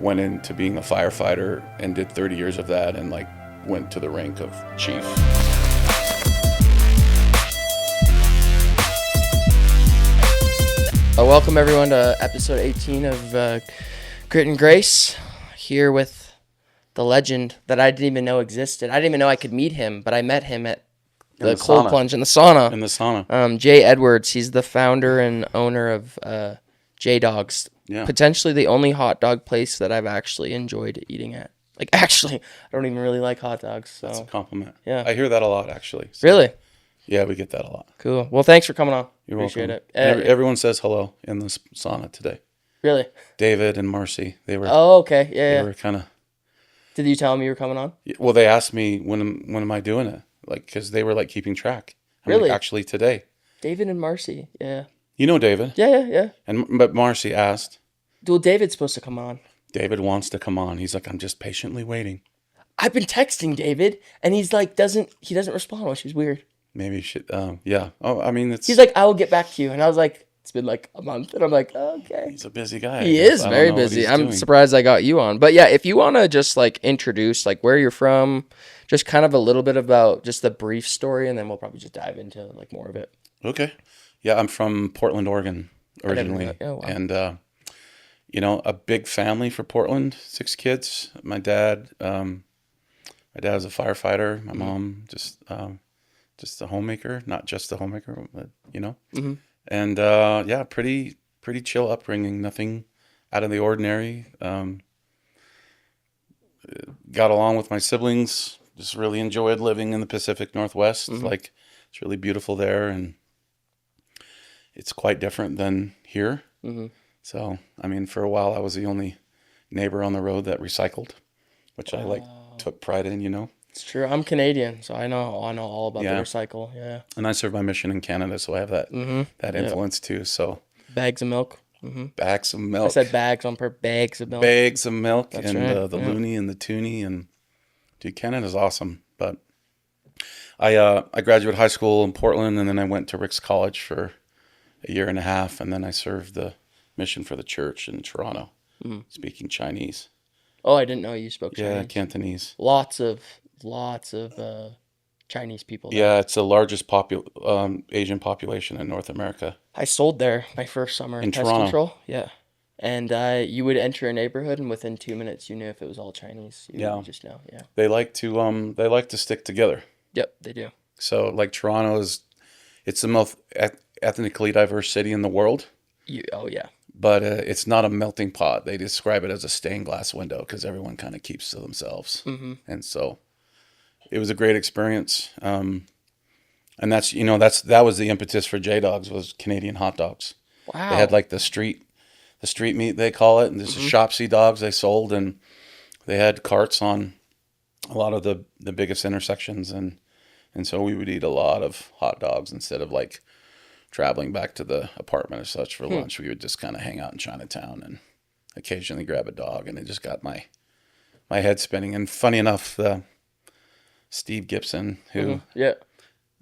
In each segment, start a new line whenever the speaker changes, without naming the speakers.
Went into being a firefighter and did 30 years of that, and like went to the rank of chief.
Welcome everyone to episode 18 of Grit and Grace. Here with the legend that I didn't even know existed. I didn't even know I could meet him, but I met him at the cold
sauna.
plunge in the sauna.
In the sauna.
Jay Edwards. He's the founder and owner of J Dawgs.
Yeah.
Potentially the only hot dog place that I've actually enjoyed eating at. Like, actually, I don't even really like hot dogs. So.
That's a compliment.
Yeah.
I hear that a lot, actually. So,
really?
Yeah, we get that a lot.
Cool. Well, thanks for coming on.
You're
Appreciate
welcome.
it.
Everyone says hello in the sauna today.
Really?
David and Marcy, they were.
Oh, okay. Yeah.
They were kind of.
Did you tell them you were coming on?
Well, they asked me when am I doing it, like, because they were like keeping track.
Really?
Like, actually, today.
David and Marcy. Yeah.
You know David.
Yeah.
But Marcy asked.
Well, David's supposed to come on.
David wants to come on. He's like, I'm just patiently waiting.
I've been texting David, and he's like, doesn't respond, which is weird.
Maybe you should. Yeah. Oh, I mean, it's.
He's like, I will get back to you, and I was like, it's been like a month, and I'm like, okay.
He's a busy guy.
He is very busy. I'm surprised I got you on, but yeah, if you want to just like introduce like where you're from, just kind of a little bit about just the brief story, and then we'll probably just dive into like more of it.
Okay. Yeah, I'm from Portland, Oregon originally,
Oh, wow.
and a big family for Portland. 6 kids. My dad was a firefighter. My mom just a homemaker, not just a homemaker, but
Mm-hmm.
And yeah, pretty chill upbringing. Nothing out of the ordinary. Got along with my siblings. Just really enjoyed living in the Pacific Northwest.
Mm-hmm.
Like, it's really beautiful there, and it's quite different than here.
Mm-hmm.
So, I mean, for a while, I was the only neighbor on the road that recycled, which I took pride in.
It's true. I'm Canadian, so I know all about the
Yeah.
recycle. Yeah.
And I served my mission in Canada, so I have that that influence too. So,
Bags of milk. Mm-hmm.
bags of milk.
I said bags on purpose. Bags of milk.
Bags of milk.
That's
and
right.
The
Yeah.
loony and the toonie, and dude, Canada's awesome. But I graduated high school in Portland, and then I went to Rick's College for a year and a half, and then I served the mission for the church in Toronto, speaking Chinese.
Oh, I didn't know you spoke Chinese.
Yeah, Cantonese.
Lots of Chinese people there.
Yeah, it's the largest Asian population in North America.
I sold there my first summer
In
pest
Toronto.
control. Yeah. And you would enter a neighborhood, and within 2 minutes, you knew if it was all Chinese. You would just know. Yeah.
They like to stick together.
Yep, they do.
So like Toronto it's the most ethnically diverse city in the world,
Oh yeah.
but it's not a melting pot. They describe it as a stained glass window because everyone kind of keeps to themselves.
Mm-hmm.
And so it was a great experience. And that was the impetus for J Dawgs, was Canadian hot dogs.
Wow.
They had like the street meat, they call it, and this is Shopsy dogs they sold, and they had carts on a lot of the biggest intersections, and so we would eat a lot of hot dogs instead of like traveling back to the apartment or such for lunch. We would just kind of hang out in Chinatown and occasionally grab a dog, and it just got my head spinning. And funny enough, Steve Gibson, who
Yeah.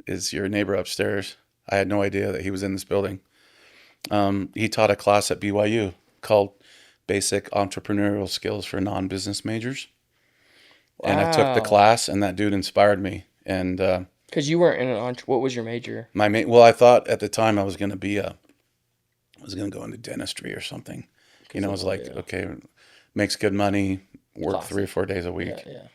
is your neighbor upstairs, I had no idea that he was in this building. He taught a class at BYU called Basic Entrepreneurial Skills for Non-Business Majors.
Wow.
And I took the class, and that dude inspired me. And
Because you weren't in what was your major?
well, I thought at the time I was going to go into dentistry or something. I was like, okay, makes good money, work
Classic.
3 or 4 days a week.
Yeah.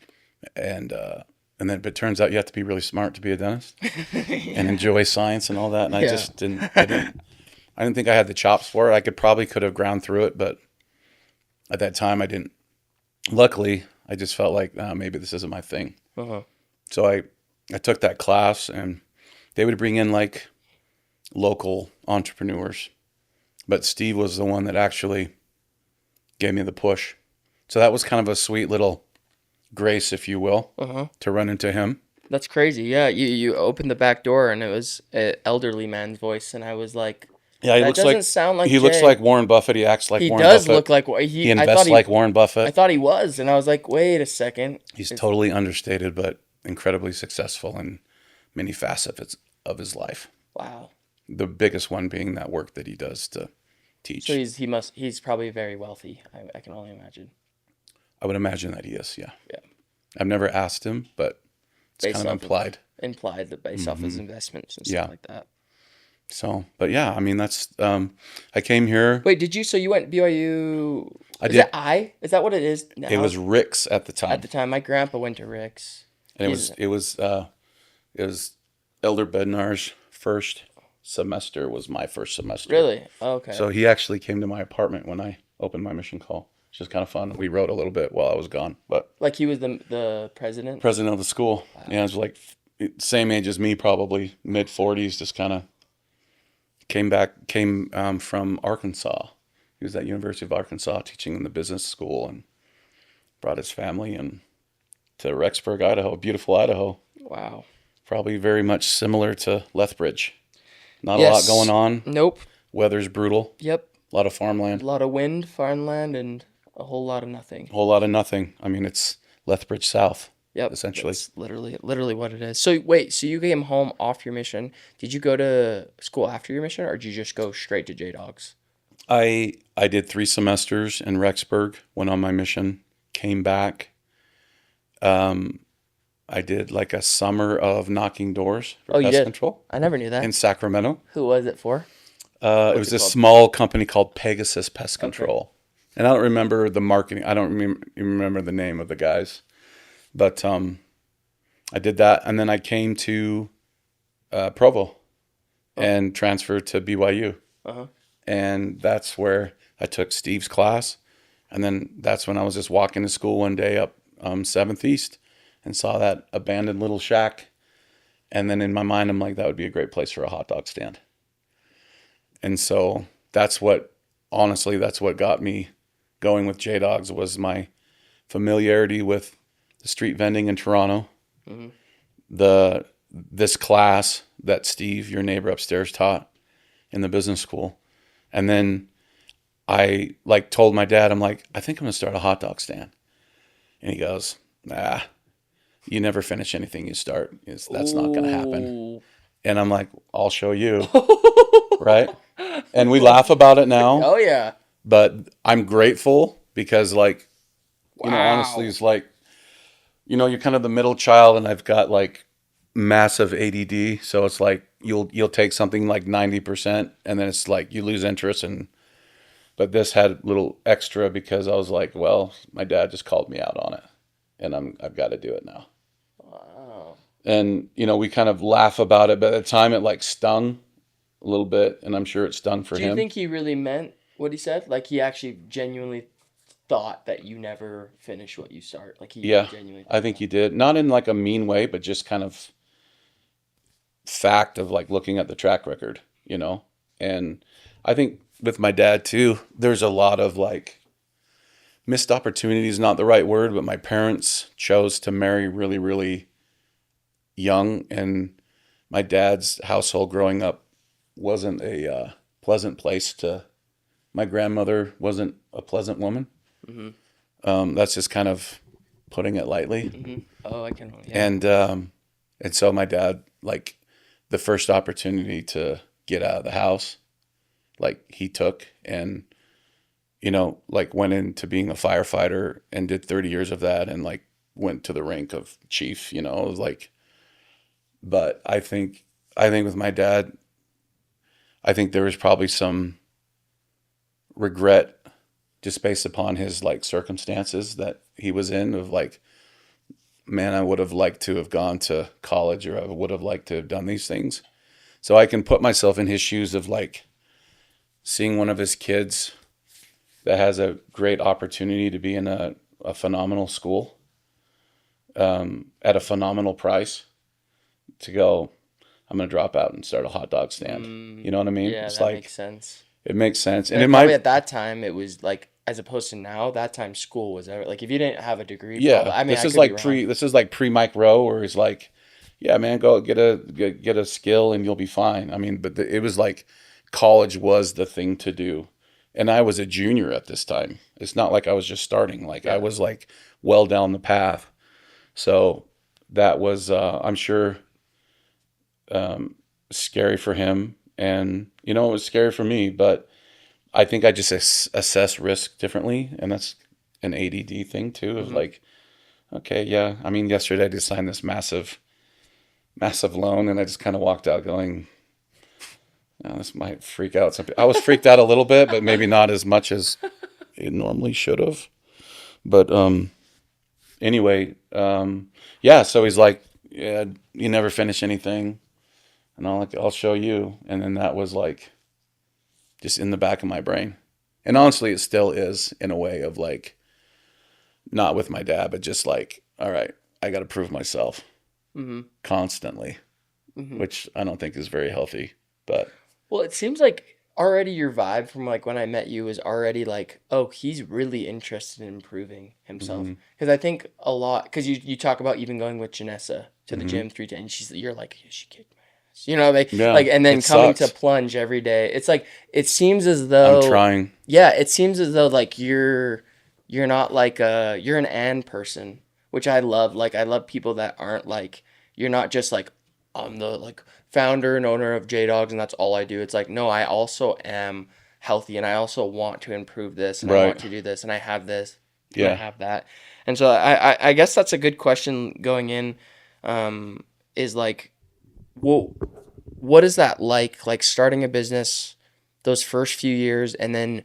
And then it turns out you have to be really smart to be a dentist and enjoy science and all that. And I just didn't think I had the chops for it. I could have ground through it, but at that time I didn't. Luckily, I just felt like maybe this isn't my thing.
Uh-huh.
So I took that class, and they would bring in like local entrepreneurs, but Steve was the one that actually gave me the push. So that was kind of a sweet little grace, if you will, to run into him.
That's crazy. Yeah, you opened the back door, and it was an elderly man's voice, and I was like,
Yeah,
that doesn't sound like
he looks
Jay.
like Warren Buffett. He acts like
He
Warren
does
Buffett.
look like
He invests like Warren Buffett.
I thought he was, and I was like, wait a second.
He's totally understated, but incredibly successful in many facets of his life.
Wow.
The biggest one being that work that he does to teach.
So he's probably very wealthy. I can only imagine.
I would imagine that he is. Yeah.
Yeah.
I've never asked him, but it's
Based
kind of
off
implied.
Implied that based off his investments and stuff
Yeah.
like that.
So, but yeah, I mean, that's, I came here.
Wait, so you went BYU?
I
Is
did.
Is that what it is now?
It was Rick's at the time.
At the time. My grandpa went to Rick's.
And it was Elder Bednar's first semester was my first semester.
Really? Oh, okay.
So he actually came to my apartment when I opened my mission call. It's just kind of fun. We wrote a little bit while I was gone, but
like he was the president?
President of the school. Wow. Yeah, it was like same age as me, probably mid 40s, just kind of came from Arkansas. He was at University of Arkansas teaching in the business school and brought his family and to Rexburg, Idaho, beautiful Idaho.
Wow.
Probably very much similar to Lethbridge. Not a lot going on.
Nope.
Weather's brutal.
Yep.
A lot of farmland.
A lot of wind, farmland, and a whole lot of nothing.
A whole lot of nothing. I mean, it's Lethbridge South.
Yep.
Essentially.
That's literally what it is. So wait, so you came home off your mission. Did you go to school after your mission, or did you just go straight to J Dawgs?
I did 3 semesters in Rexburg, went on my mission, came back. I did like a summer of knocking doors for pest control.
I never knew that.
In Sacramento.
Who was it for?
It was a small company called Pegasus Pest Control. Okay. And I don't remember the marketing. I don't remember the name of the guys. But I did that. And then I came to Provo and transferred to BYU. Uh-huh. And that's where I took Steve's class. And then that's when I was just walking to school one day up 7th East and saw that abandoned little shack. And then in my mind, I'm like, that would be a great place for a hot dog stand. And so that's what got me going with J Dawgs, was my familiarity with the street vending in Toronto. Mm-hmm. This class that Steve, your neighbor upstairs, taught in the business school. And then I told my dad, I'm like, I think I'm going to start a hot dog stand. And he goes, nah, you never finish anything you start. That's not going to happen. And I'm like, I'll show you. Right? And we laugh about it now.
Oh, yeah.
But I'm grateful because, honestly, it's like, you're kind of the middle child, and I've got like massive ADD. So it's like you'll take something like 90%, and then it's like you lose interest. But this had a little extra because I was like, well, my dad just called me out on it, and I've got to do it now. Wow. And we kind of laugh about it, but at the time it stung a little bit, and I'm sure it stung for him.
Do you think he really meant what he said? Like he actually genuinely thought that you never finish what you start? Like genuinely
I think he did. Not in like a mean way, but just kind of fact of like looking at the track record, And I think with my dad too, there's a lot of like missed opportunities, not the right word, but my parents chose to marry really, really young, and my dad's household growing up wasn't a pleasant place my grandmother wasn't a pleasant woman. Mm-hmm. That's just kind of putting it lightly.
Mm-hmm. Oh, I can. Yeah.
And so my dad, like the first opportunity to get out of the house, like he took and, went into being a firefighter and did 30 years of that and like went to the rank of chief, but I think with my dad, I think there was probably some regret just based upon his like circumstances that he was in of like, man, I would have liked to have gone to college, or I would have liked to have done these things. So I can put myself in his shoes of like seeing one of his kids that has a great opportunity to be in a phenomenal school at a phenomenal price, to go, I'm going to drop out and start a hot dog stand. You know what I mean?
Yeah,
it's
that makes sense.
It makes sense.
And probably at that time, it was like, as opposed to now, that time school was like, if you didn't have a degree.
Yeah. Probably, this is like pre-Mike Rowe, where he's like, yeah, man, go get a skill and you'll be fine. I mean, but it was like college was the thing to do. And I was a junior at this time. It's not like I was just starting. Like I was like well down the path. So that was, I'm sure, scary for him. And, it was scary for me, but I think I just assess risk differently. And that's an ADD thing too, of like, okay, yeah. I mean, yesterday I just signed this massive loan, and I just kind of walked out going, oh, this might freak out some people. I was freaked out a little bit, but maybe not as much as it normally should have. But anyway, yeah. So he's like, yeah, you never finish anything, and I'll show you. And then that was like just in the back of my brain, and honestly, it still is in a way of like, not with my dad, but just like, all right, I got to prove myself constantly, which I don't think is very healthy. But
Well, it seems like already your vibe from like when I met you is already like, oh, he's really interested in improving himself. Because I think a lot, because you talk about even going with Janessa to the gym 3 times, you're like, yeah, she kicked my ass, you know,
yeah,
like, and then
it
coming
sucks.
to plunge every day. It's like it seems as
I'm
though,
trying.
yeah, it seems as though like you're not like you're an and person, which I love. Like I love people that aren't like, you're not just like, I'm the like founder and owner of J Dawgs and that's all I do. It's like, no, I also am healthy and I also want to improve this and I want
Right.
to do this and I have this and I
Yeah.
have that. And so I guess that's a good question going in, is like, well, what is that like starting a business those first few years, and then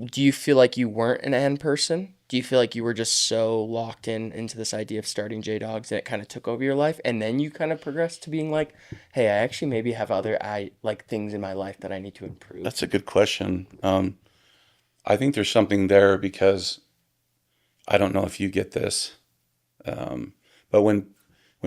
do you feel like you weren't an and person? Do you feel like you were just so locked into this idea of starting J Dawgs and it kind of took over your life, and then you kind of progressed to being like, hey, I actually maybe have other like things in my life that I need to improve?
That's a good question. I think there's something there because I don't know if you get this, but when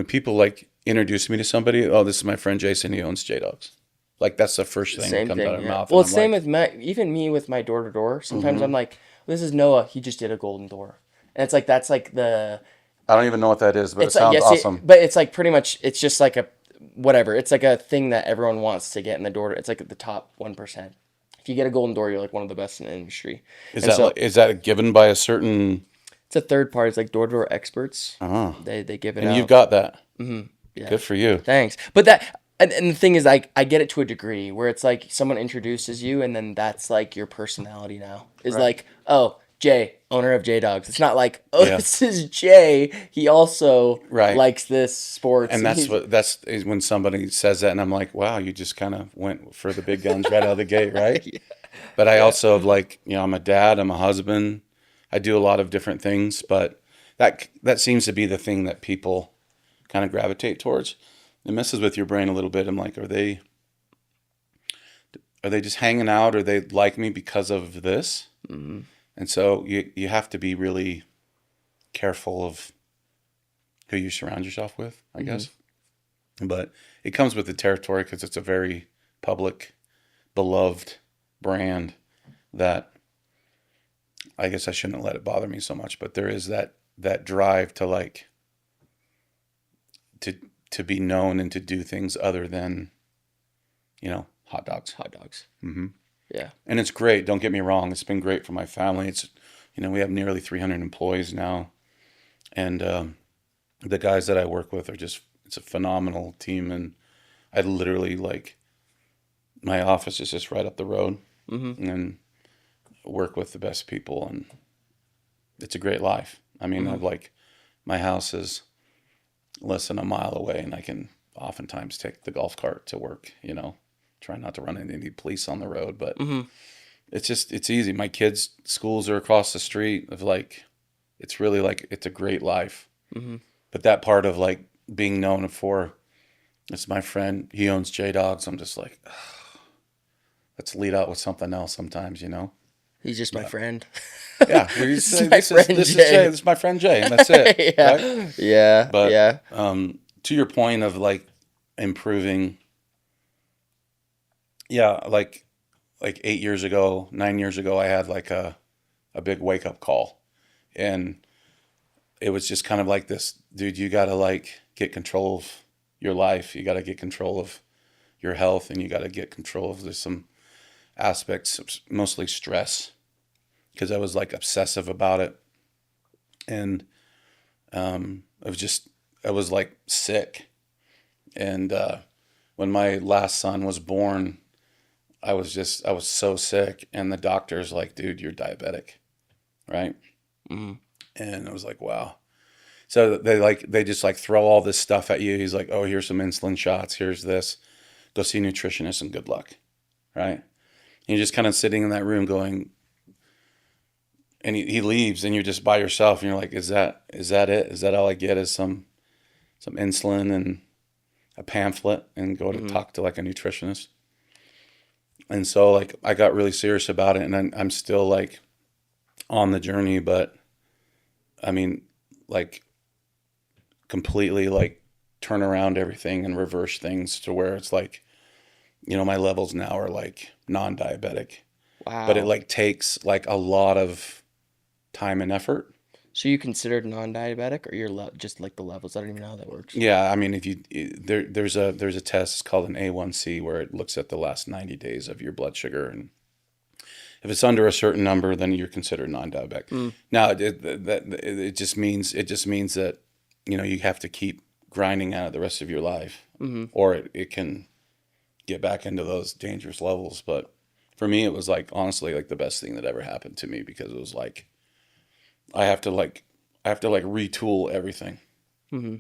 people like introduce me to somebody, oh, this is my friend Jason. He owns J Dawgs. Like that's the first thing that
Same
comes out
thing,
of their
yeah.
mouth,
Well,
and
it's
I'm
same
like,
with even me with my door to door. Sometimes I'm like, this is Noah. He just did a golden door, and it's like that's like the
I don't even know what that is, but it
it's like
sounds
yes,
awesome.
but it's like pretty much it's just like a whatever. It's like a thing that everyone wants to get in the door. It's like the top 1%. If you get a golden door, you're like one of the best in the industry.
Is
And
that
so
is that given by a certain?
it's a third party. It's like door to door experts.
Uh-huh.
They give it
And
out.
you've got that.
Yeah.
Good for you.
Thanks. But that and the thing is, I get it to a degree where it's like someone introduces you and then that's like your personality now. Is like, oh, Jay, owner of J Dawgs. It's not like, oh,
Yeah.
this is Jay. He also
Right.
likes this sports.
And
he's-
that's is when somebody says that, and I'm like, wow, you just kind of went for the big guns right out of the gate, right?
Yeah.
But I also have like, I'm a dad, I'm a husband, I do a lot of different things, but that seems to be the thing that people kind of gravitate towards. It messes with your brain a little bit. I'm like, are they just hanging out, or they like me because of this? And so you have to be really careful of who you surround yourself with, I guess. But it comes with the territory because it's a very public, beloved brand that I guess I shouldn't let it bother me so much. But there is that drive to like to be known and to do things other than, hot dogs.
Hot dogs.
Mm-hmm.
Yeah.
And it's great. Don't get me wrong. It's been great for my family. It's, we have nearly 300 employees now. And the guys that I work with it's a phenomenal team. And I literally my office is just right up the road and work with the best people. And it's a great life. I mean, my house is less than a mile away and I can oftentimes take the golf cart to work, try not to run into any police on the road, but it's easy. My kids' schools are across the street it's really it's a great life. But that part of being known for, it's my friend, he owns J Dawgs. I'm just like, ugh, let's lead out with something else sometimes,
He's just my friend.
Yeah.
This is my friend
This is
Jay.
Jay. This is my friend Jay. And that's it.
Yeah.
Right?
Yeah.
But,
yeah.
To your point of improving, yeah, like 8 years ago, 9 years ago, I had a big wake up call, and it was just kind of like this, dude, you got to get control of your life. You got to get control of your health, and you got to get control of there's some aspects, mostly stress, because I was obsessive about it. And I was sick. And when my last son was born, I was so sick. And the doctor's like, dude, you're diabetic, right?
Mm-hmm.
And I was like, wow. So they just like throw all this stuff at you. He's like, oh, here's some insulin shots. Here's this. Go see a nutritionist and good luck. Right. And you're just kind of sitting in that room going, and he leaves and you're just by yourself and you're like, is that it? Is that all I get is some insulin and a pamphlet and go to
Mm-hmm.
talk to like a nutritionist? And so like I got really serious about it, and I'm still like on the journey, but I mean, like completely like turn around everything and reverse things to where it's like, my levels now are like non-diabetic, but it
Wow.
like takes like a lot of time and effort.
So you considered non-diabetic, or you're just like the levels? I don't even know how that works.
Yeah, I mean, if you there's a test, it's called an A1C, where it looks at the last 90 days of your blood sugar, and if it's under a certain number, then you're considered non-diabetic.
Mm.
Now, it just means that you have to keep grinding at it the rest of your life,
Mm-hmm.
or it can get back into those dangerous levels. But for me, it was like honestly like the best thing that ever happened to me, because it was like I have to like retool everything.
Mm-hmm.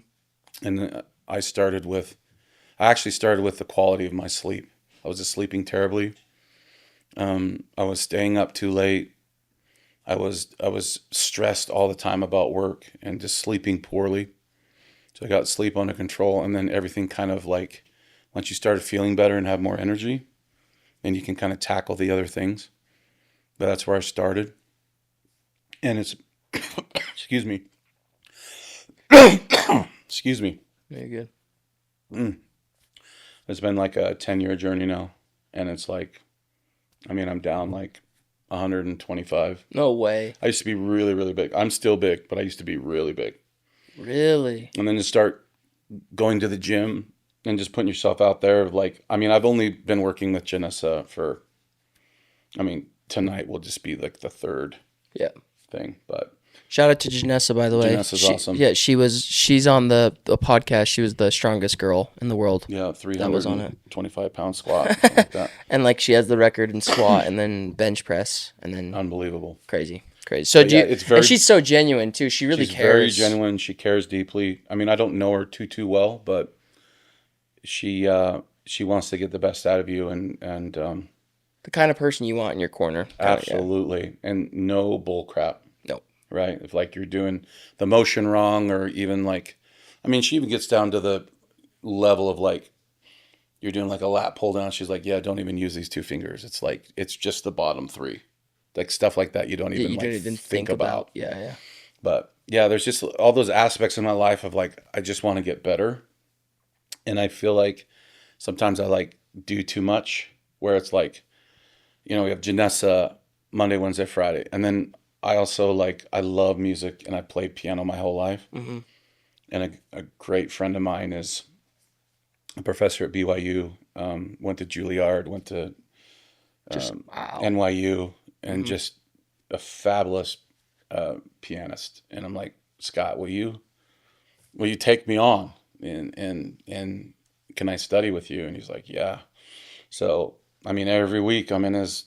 And I actually started with the quality of my sleep. I was just sleeping terribly. I was staying up too late. I was stressed all the time about work and just sleeping poorly. So I got sleep under control, and then everything kind of like, once you started feeling better and have more energy, then you can kind of tackle the other things. But that's where I started. And it's excuse me. Excuse me.
Very good.
It's been like a 10-year journey now, and it's like, I mean, I'm down like 125.
No way.
I used to be really, really big. I'm still big, but I used to be really big.
Really?
And then to start going to the gym and just putting yourself out there. Like, I mean, I've only been working with Janessa for, I mean, tonight will just be like the third
Yeah.
thing. But
Shout out to Janessa, by the way.
Janessa's awesome.
Yeah, she's on the podcast. She was the strongest girl in the world.
Yeah,
That was on it.
325-pound squat, something like that.
And like she has the record in squat and then bench press and then
Unbelievable.
crazy. So
But
do
yeah,
you,
it's very,
and she's so genuine too. She really
she's
cares.
very genuine. She cares deeply. I mean, I don't know her too well, but she wants to get the best out of you, and
The kind of person you want in your corner. Kinda,
absolutely, and no bull crap.
Yeah. No.
Right? If like you're doing the motion wrong, or even like, I mean, she even gets down to the level of like, you're doing like a lat pull down. She's like, yeah, don't even use these two fingers. It's like, it's just the bottom three. Like stuff like that you don't even
You
like
didn't even
think about.
Yeah, yeah.
But yeah, there's just all those aspects in my life of like, I just want to get better. And I feel like sometimes I like do too much, where it's like, we have Janessa Monday, Wednesday, Friday. And then I also like, I love music and I played piano my whole life.
Mm-hmm.
And a great friend of mine is a professor at BYU, went to Juilliard, went to
Wow.
NYU, and
Mhm.
just a fabulous pianist. And I'm like, Scott, will you take me on, and can I study with you? And he's like, yeah. So I mean, every week I'm in his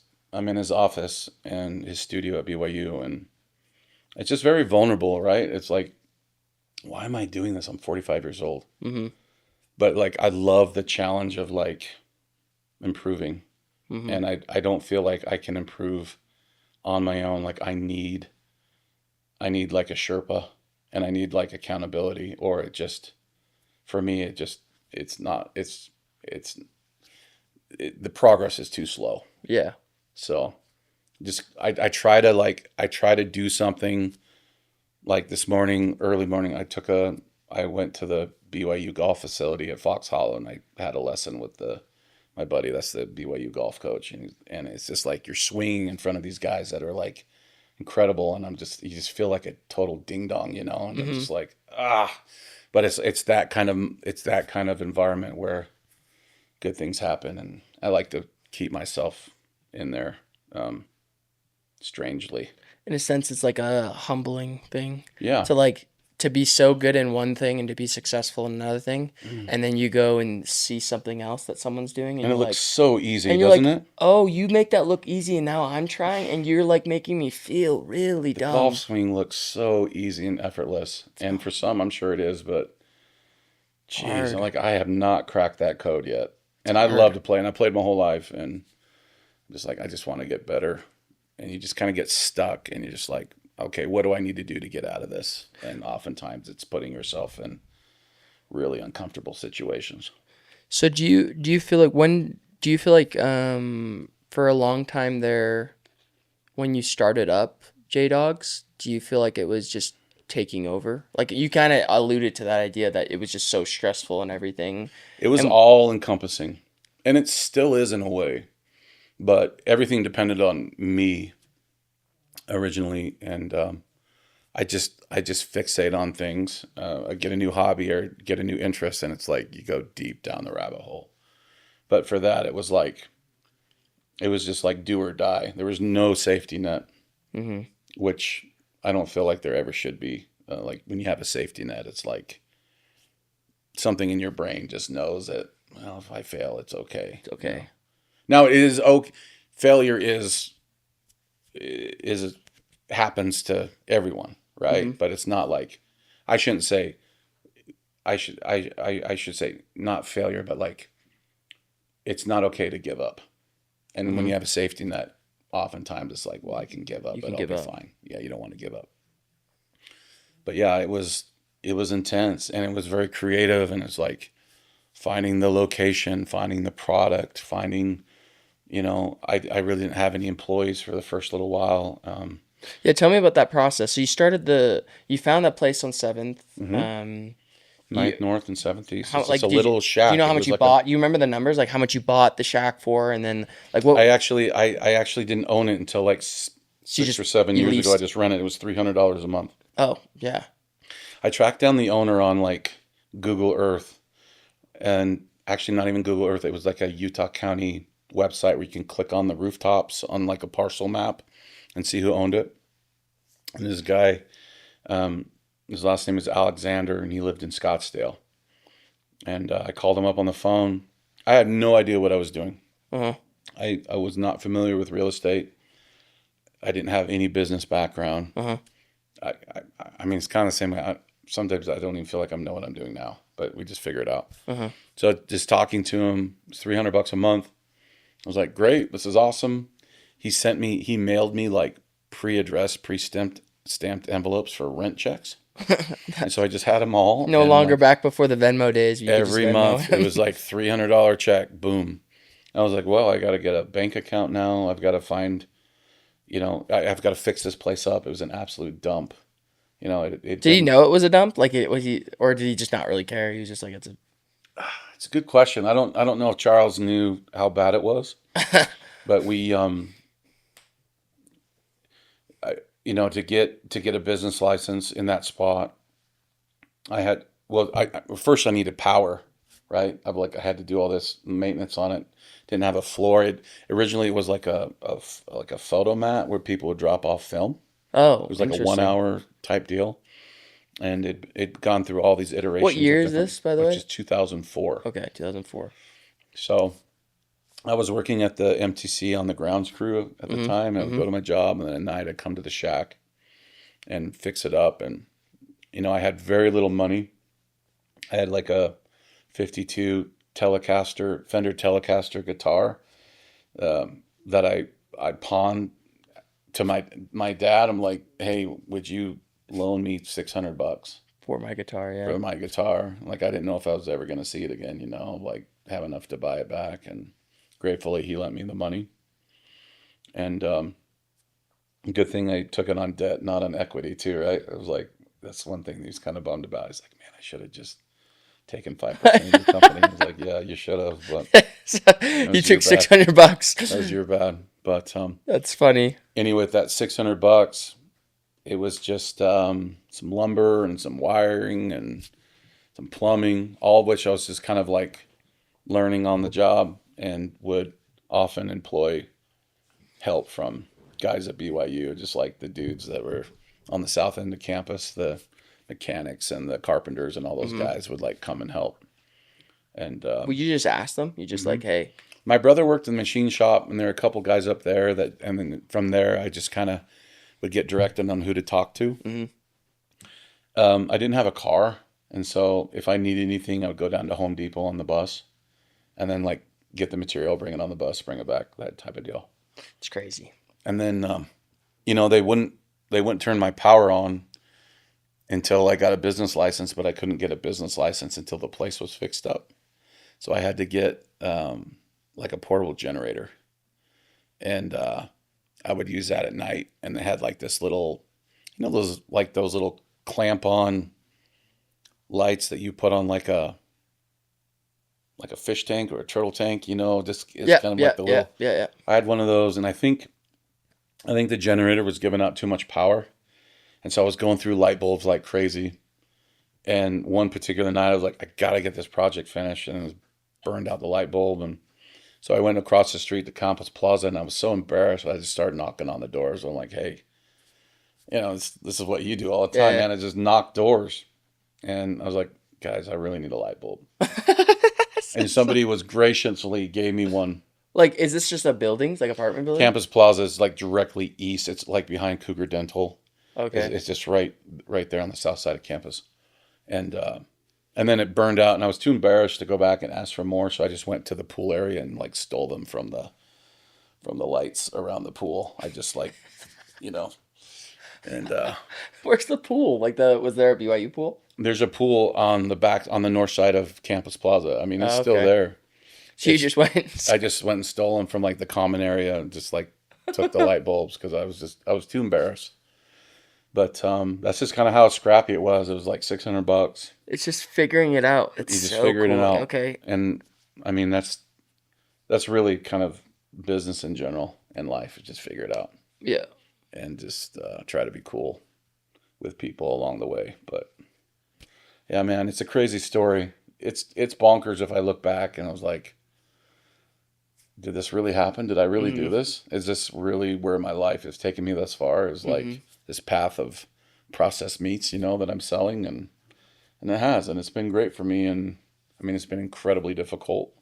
office and his studio at BYU, and it's just very vulnerable, right? It's like, why am I doing this? I'm 45 years old,
Mm-hmm.
but like I love the challenge of like improving,
Mm-hmm.
and I don't feel like I can improve on my own. Like I need like a Sherpa, and I need like accountability, or for me it's not the progress is too slow.
Yeah.
So just I try to do something. Like this morning, early morning, I went to the BYU golf facility at Fox Hollow, and I had a lesson with my buddy. That's the BYU golf coach, and it's just like you're swinging in front of these guys that are like incredible, and you just feel like a total ding dong, and I'm
Mm-hmm.
just like, ah. But it's that kind of environment where good things happen, and I like to keep myself in there, strangely.
In a sense, it's like a humbling thing
Yeah.
to like to be so good in one thing and to be successful in another thing, and then you go and see something else that someone's doing, and
And it
you're
looks
like,
so easy,
and you're
doesn't
like,
it?
oh, you make that look easy, and now I'm trying, and you're like making me feel really
The golf
dumb.
swing looks so easy and effortless. And for some, I'm sure it is, but geez,
Hard.
like I have not cracked that code yet.
It's
And I love
hard.
to play, and I played my whole life, and just like I just want to get better. And you just kind of get stuck, and you're just like, okay, what do I need to do to get out of this? And oftentimes, it's putting yourself in really uncomfortable situations.
So do you feel like when do you feel like for a long time there when you started up J Dawgs, do you feel like it was just taking over? Like you kind of alluded to that idea that it was just so stressful and everything.
It was
And
all encompassing, and it still is in a way, but everything depended on me originally, and I just fixate on things. I get a new hobby or get a new interest, and it's like you go deep down the rabbit hole. But for that, it was just like do or die. There was no safety net,
mhm.
which I don't feel like there ever should be. Like when you have a safety net, it's like something in your brain just knows that, well, if I fail, it's okay.
It's okay.
Now it is okay. Failure is happens to everyone, right?
Mhm.
But it's not like I shouldn't say I should say not failure, but like it's not okay to give up. And when you
Mhm.
have a safety net, oftentimes it's like, well, I can give up,
You
but
can
I'll
give
be
up.
fine. Yeah, you don't want to give up. But yeah, it was intense, and it was very creative, and it's like finding the location, finding the product, finding, I really didn't have any employees for the first little while.
Yeah, tell me about that process. So you found that place on 7th.
hmm
You
Ninth North and Seventh East.
how
It's just
like
a
did you
little
do you know
shack.
how
It
much
was
you
like a.
bought? You remember the numbers like how much you bought the shack for and then like what
I actually didn't own it until like
so you
six
just
or seven
you
years ago. I
leased.
just rented it. It was $300 a month.
Oh, yeah.
I tracked down the owner on like Google Earth, and actually not even Google Earth. It was like a Utah County website where you can click on the rooftops on like a parcel map and see who owned it. And this guy, um, his last name is Alexander, and he lived in Scottsdale. And I called him up on the phone. I had no idea what I was doing.
Uh-huh.
I was not familiar with real estate. I didn't have any business background.
Uh-huh.
I mean, it's kind of the same. Sometimes I don't even feel like I know what I'm doing now, but we just figure it out.
Uh-huh.
So just talking to him, it's $300 a month. I was like, great, this is awesome. He mailed me like pre-addressed, stamped envelopes for rent checks. And so I just had them all.
No
And
longer
like
back before the Venmo days where you could just
every month, it
Venmo.
was like $300 check, boom. I was like, well, I got to get a bank account now. I've got to find, I've got to fix this place up. It was an absolute dump. It
Did he
didn't.
know it was a dump? Like it was he or did he just not really care? He was just like
It's a good question. I don't know if Charles knew how bad it was, but to get a business license in that spot, I had well, first I needed power, right? I had to do all this maintenance on it. Didn't have a floor. Originally it was like a photo mat where people would drop off film. It
Oh,
was like a one
interesting.
hour type deal, and it gone through all these
What
iterations
year
of
is
different,
this, by the
which
way?
is 2004.
Okay, 2004.
So I was working at the MTC on the grounds crew at the time.
Mm-hmm.
I would go
Mm-hmm.
to my job, and then at night I'd come to the shack and fix it up. And I had very little money. I had like a 52 Telecaster, Fender Telecaster guitar, that I pawned to my dad. I'm like, hey, would you loan me $600
For my guitar, yeah.
for my guitar? Like I didn't know if I was ever gonna see it again. Like have enough to buy it back. And gratefully he lent me the money. And good thing I took it on debt, not on equity too, right? It was like that's one thing he was kind of bummed about. He's like, man, I should have just taken 5% of your company. I was like, yeah, you should have, but
So,
that
you
was your
took six
bad.
hundred bucks.
That was your bad. But
That's funny.
anyway, with that $600, it was just some lumber and some wiring and some plumbing, all of which I was just kind of like learning on the job, and would often employ help from guys at BYU, just like the dudes that were on the south end of campus, the mechanics and the carpenters and all those guys would like come and help. And
Well, you just ask them. You just like, hey,
my brother worked in the machine shop, and there are a couple guys up there that, and then from there, I just kind of would get directed on who to talk to. I didn't have a car, and so if I needed anything, I would go down to Home Depot on the bus, and then like get the material, bring it on the bus, bring it back, that type of deal.
it's crazy.
And then, they wouldn't turn my power on until I got a business license, but I couldn't get a business license until the place was fixed up. So I had to get like a portable generator, and I would use that at night. And they had like this little, those little clamp-on lights that you put on like a fish tank or a turtle tank. Just it's
Yeah,
kind of
yeah,
like the
yeah,
little.
yeah.
I had one of those, and I think the generator was giving out too much power, and so I was going through light bulbs like crazy. And one particular night, I was like, I gotta get this project finished, and it was burned out the light bulb. And so I went across the street to Campus Plaza, and I was so embarrassed. I just started knocking on the doors. I'm like, hey, this is what you do all the time,
Yeah.
man. I just knock doors. And I was like, guys, I really need a light bulb. And somebody was graciously gave me one.
Like, is this just a building, it's like apartment building?
Campus Plaza is like directly east. It's like behind Cougar Dental.
Okay.
It's just right there on the south side of campus. And then it burned out, and I was too embarrassed to go back and ask for more, so I just went to the pool area and like stole them from the lights around the pool. I just like, and
Where's the pool? Like, was there a BYU pool?
there's a pool on the north side of Campus Plaza. I mean, it's still
Okay.
there.
So you just went.
I just went and stole them from like the common area and just like took the light bulbs because I was too embarrassed. But that's just kind of how scrappy it was. It was like $600.
It's just figuring it out. It's
You just
so
figuring it
cool.
out.
Okay.
And I mean, that's really kind of business in general in life. Just figure it out
Yeah.
and just try to be cool with people along the way. But yeah, man, it's a crazy story. It's bonkers if I look back and I was like, did this really happen? Did I really do this? Is this really where my life has taken me thus far? Is like this path of processed meats, that I'm selling, and it has, and it's been great for me. And I mean, it's been incredibly difficult.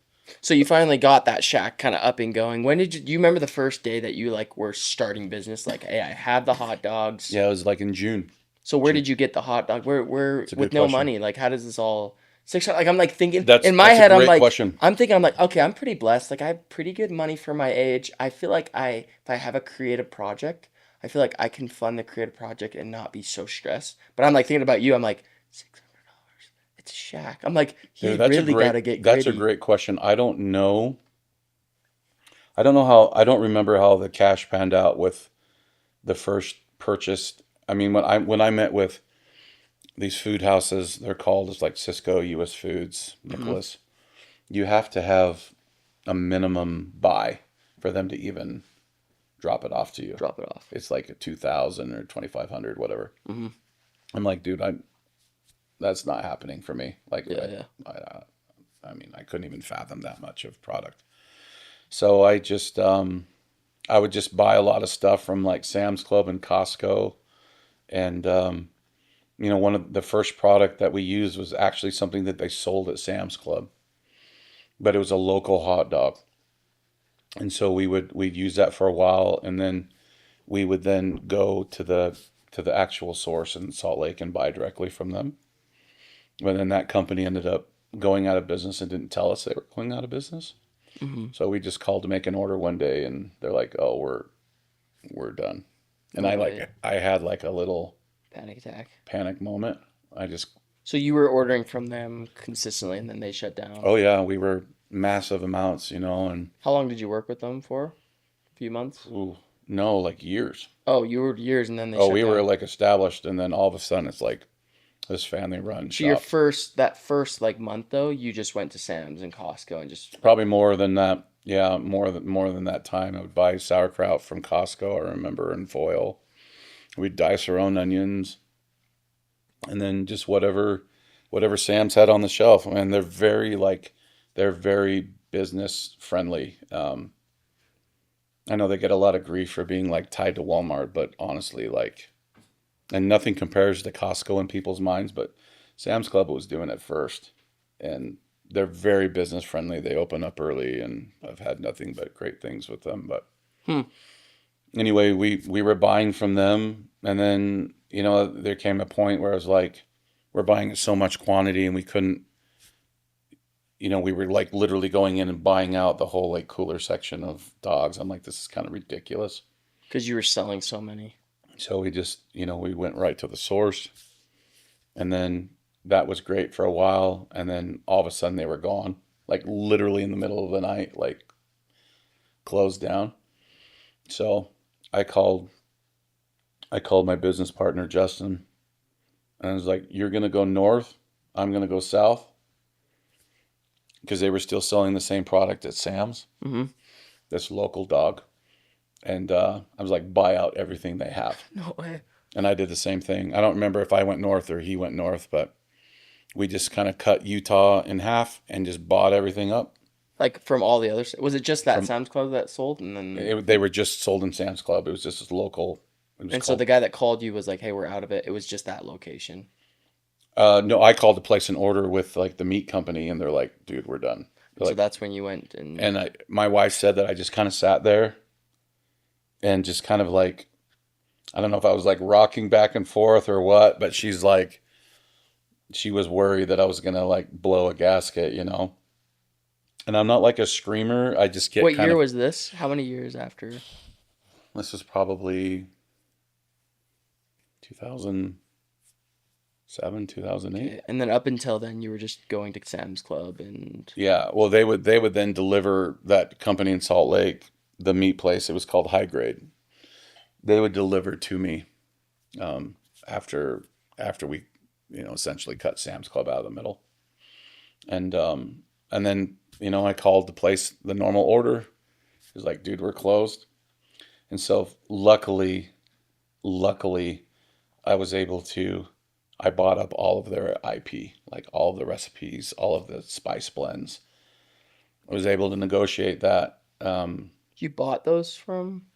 So you finally got that shack kind of up and going. When did you remember the first day that you like were starting business? Like, hey, I have the hot dogs.
Yeah, it was like in June.
So where did you get the hot dog? Where
a
with
good
no
question.
money? Like, how does this all 600? Like, I'm like thinking
That's-
in my
that's a
head. I'm
great
like,
question.
I'm thinking, I'm like, okay, I'm pretty blessed. Like, I have pretty good money for my age. I feel like if I have a creative project, I feel like I can fund the creative project and not be so stressed. But I'm like thinking about you. I'm like, $600. It's a shack. I'm like, you
Dude, that's
really gotta get
that's a
gritty.
great question. I don't know. I don't remember how the cash panned out with the first purchase. I mean, when I met with these food houses, they're called as like Cisco, U.S. Foods, Nicholas. You have to have a minimum buy for them to even drop it off to you.
Drop it off.
It's like a 2,000 or 2,500, whatever. I'm like, dude, that's not happening for me. Like,
Yeah.
I mean, I couldn't even fathom that much of product. So I would just buy a lot of stuff from like Sam's Club and Costco. And, one of the first product that we used was actually something that they sold at Sam's Club, but it was a local hot dog. And so we'd use that for a while, and then we would then go to the actual source in Salt Lake and buy directly from them. But then that company ended up going out of business and didn't tell us they were going out of business. So we just called to make an order one day, and they're like, "Oh, we're done." And
No way.
I had like a little
Panic attack.
panic moment.
So you were ordering from them consistently, and then they shut down.
Oh yeah, we were massive amounts, and
How long did you work with them for? A few months?
ooh, no, like years.
Oh, you were years, and then they
Oh,
shut
we
down.
were like established, and then all of a sudden it's like this family run
So your
shop.
first like month though, you just went to Sam's and Costco and just
Probably more than that. Yeah, more than that time. I would buy sauerkraut from Costco, I remember, in foil. We'd dice our own onions, and then just whatever Sam's had on the shelf. I mean, they're very business friendly. I know they get a lot of grief for being like tied to Walmart, but honestly, like and nothing compares to Costco in people's minds, but Sam's Club was doing it first, and they're very business friendly. They open up early, and I've had nothing but great things with them. But
Hmm.
anyway, we were buying from them, and then there came a point where I was like, we're buying in so much quantity, and we couldn't. We were like literally going in and buying out the whole like cooler section of dogs. I'm like, this is kind of ridiculous.
Because you were selling so many.
So we just, we went right to the source, and then that was great for a while, and then all of a sudden they were gone, like literally in the middle of the night, like closed down. So I called my business partner Justin, and I was like, "You're gonna go north, I'm gonna go south," because they were still selling the same product at Sam's,
Mm-hmm.
this local dog, and I was like, "Buy out everything they have."
No way.
And I did the same thing. I don't remember if I went north or he went north, but we just kind of cut Utah in half and just bought everything up.
Like from all the others, was it just that
From
Sam's Club that sold, and then
they were just sold in Sam's Club. It was just local. It was
and so the guy that called you was like, "Hey, we're out of it." It was just that location.
no, I called to place an order with like the meat company, and they're like, "Dude, we're done." They're
So
like,
that's when you went and
my wife said that I just kind of sat there and just kind of like, I don't know if I was like rocking back and forth or what, but she's like, she was worried that I was gonna like blow a gasket. And I'm not like a screamer. I just get
what
kind
year
of.
was this? How many years after?
This was probably 2007, 2008.
Okay. And then up until then, you were just going to Sam's Club and
Yeah. Well, they would then deliver that company in Salt Lake, the meat place. It was called High Grade. They would deliver to me after we essentially cut Sam's Club out of the middle, and then I called to place the normal order. It was like, dude, we're closed. And so luckily, I was able to. I bought up all of their IP, like all of the recipes, all of the spice blends. I was able to negotiate that.
you bought those from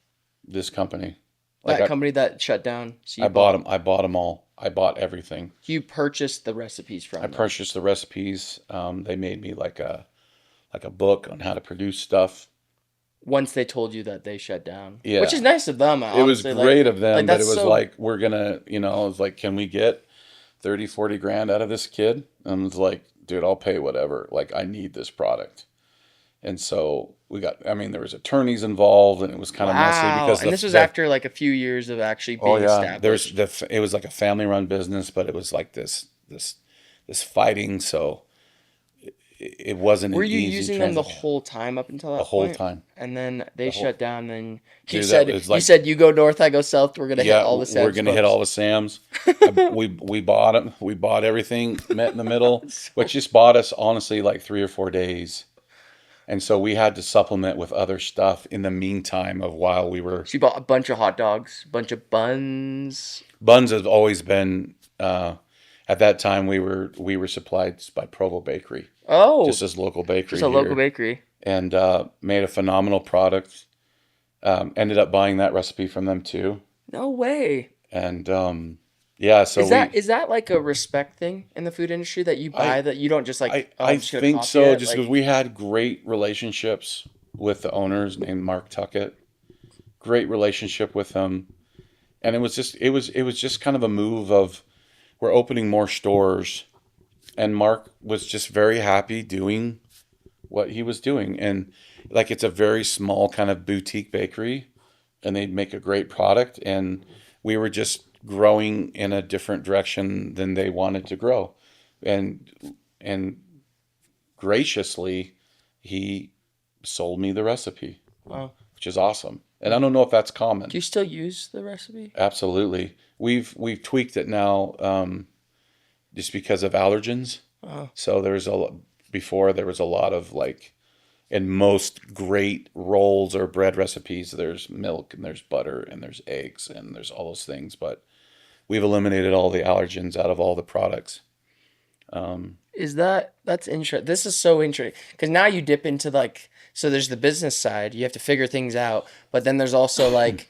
This company, like
that company that shut down. So
I
you
bought them. I bought them all. I bought everything.
You purchased the recipes from
I
them.
purchased the recipes. They made me like a book on how to produce stuff.
Once they told you that they shut down,
Yeah.
which is nice of them.
It was
Honestly.
great of them, but it
that's
was
so
like, we're gonna, it was like, can we get 30, 40 grand out of this kid? And it's like, dude, I'll pay whatever. Like, I need this product. And so there was attorneys involved, and it was kind of messy
wow.
because
And this was after like a few years of actually being established.
it was like a family run business, but it was like this fighting. So it wasn't
Were
an
you
easy
using them the
transition.
whole time up until that
The whole
point?
time.
And then they
whole-
shut down. And you
Dude, that
said
was like-
you said you go north, I go south. We're gonna hit all the Sam's
we're gonna hit
Clubs.
all the Sam's. We bought them. We bought everything. Met in the middle, which just bought us honestly like 3 or 4 days, and so we had to supplement with other stuff in the meantime of while we were.
So you bought a bunch of hot dogs, a bunch of buns.
Buns have always been. At that time, we were supplied by Provo Bakery,
Oh,
just this local bakery
just a
here,
local bakery.
and made a phenomenal product. Ended up buying that recipe from them too,
No way.
and yeah. So
Is that like a respect thing in the food industry that you buy that you don't just like?
I
I'm just gonna
think
copy
so,
it?
just
Like,
because we had great relationships with the owners named Mark Tuckett. Great relationship with them, and it was just kind of a move of, we're opening more stores, and Mark was just very happy doing what he was doing, and like, it's a very small kind of boutique bakery, and they make a great product, and we were just growing in a different direction than they wanted to grow, and graciously he sold me the recipe,
wow.
which is awesome. And I don't know if that's common.
Do you still use the recipe?
Absolutely. We've tweaked it now, just because of allergens.
Oh,
So before there was a lot of like, in most great rolls or bread recipes, there's milk and there's butter and there's eggs and there's all those things, but we've eliminated all the allergens out of all the products.
that's interesting. This is so interesting because now you dip into like, so there's the business side. You have to figure things out, but then there's also like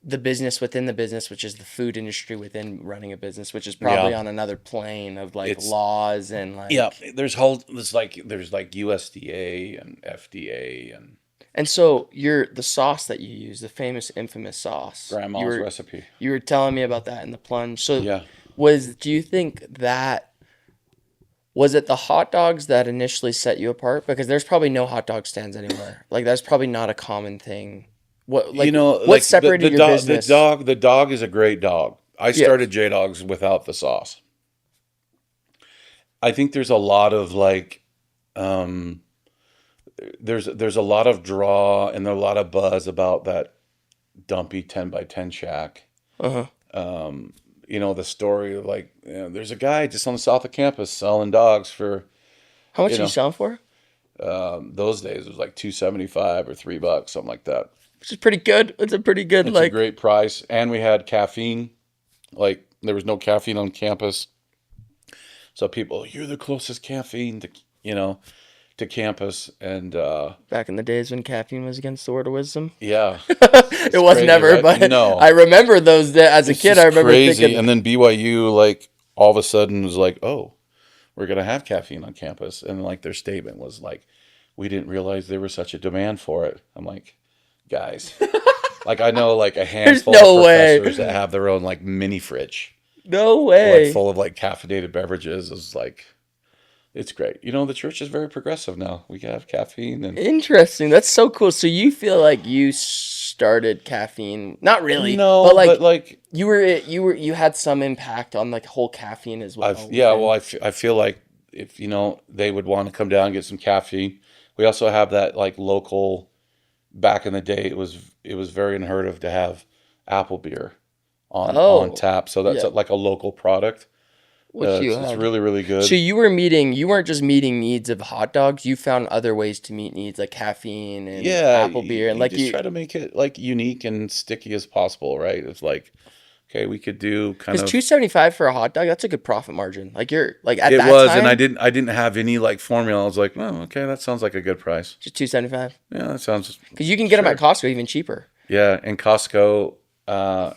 the business within the business, which is the food industry within running a business, which is probably
Yeah.
on another plane of like
It's
laws and like.
yeah. There's like USDA and FDA and
And so the sauce that you use, the famous infamous sauce,
grandma's recipe.
you were telling me about that in the plunge. So
Yeah.
do you think that was it the hot dogs that initially set you apart? Because there's probably no hot dog stands anywhere. Like that's probably not a common thing. What
Like
separated your business?
the dog is a great dog. I
Yeah.
started J Dawgs without the sauce. I think there's a lot of like, um, there's a lot of draw and there's a lot of buzz about that dumpy 10 by 10 shack.
Uh-huh.
The story of like, there's a guy just on the south of campus selling dogs for,
How much
you
are you
know,
selling for?
those days it was like $2.75 or $3, something like that.
Which is pretty good. It's a pretty good
It's a great price, and we had caffeine. Like there was no caffeine on campus, so people, you're the closest caffeine to to campus, and
back in the days when caffeine was against the word of wisdom.
yeah,
It was
crazy,
never,
right?
but
No,
I remember those days as a
it's
kid.
just
I remember
crazy.
thinking,
And then BYU, like all of a sudden, was like, oh, we're gonna have caffeine on campus, and like their statement was like, we didn't realize there was such a demand for it. I'm like, guys. Like I know like a handful
no
of
way.
professors that have their own like mini fridge,
no
like
way.
full of like caffeinated beverages. Is like it's great. The church is very progressive now. We have caffeine and
Interesting. That's so cool. So you feel like you started caffeine? Not really,
no,
but like
but like
you had some impact on like whole caffeine as well.
I feel like if they would want to come down and get some caffeine. We also have that like local. Back in the day, it was very unheard of to have apple beer on
Oh,
tap. So that's
yeah.
like a local product.
What you
It's
had.
really really good.
So you weren't just meeting needs of hot dogs. You found other ways to meet needs like caffeine and
Yeah,
apple beer and
you
like
just try to make it like unique and sticky as possible, right? It's like, okay, we could do kind
because
of.
$2.75 for a hot dog, that's a good profit margin. Like you're like at
It
that
was, and
time,
I didn't have any like formula. I was like, oh, okay, that sounds like a good price.
just $2.75
Yeah, that sounds
because you can get them at
sure.
Costco even cheaper.
Yeah, and Costco, I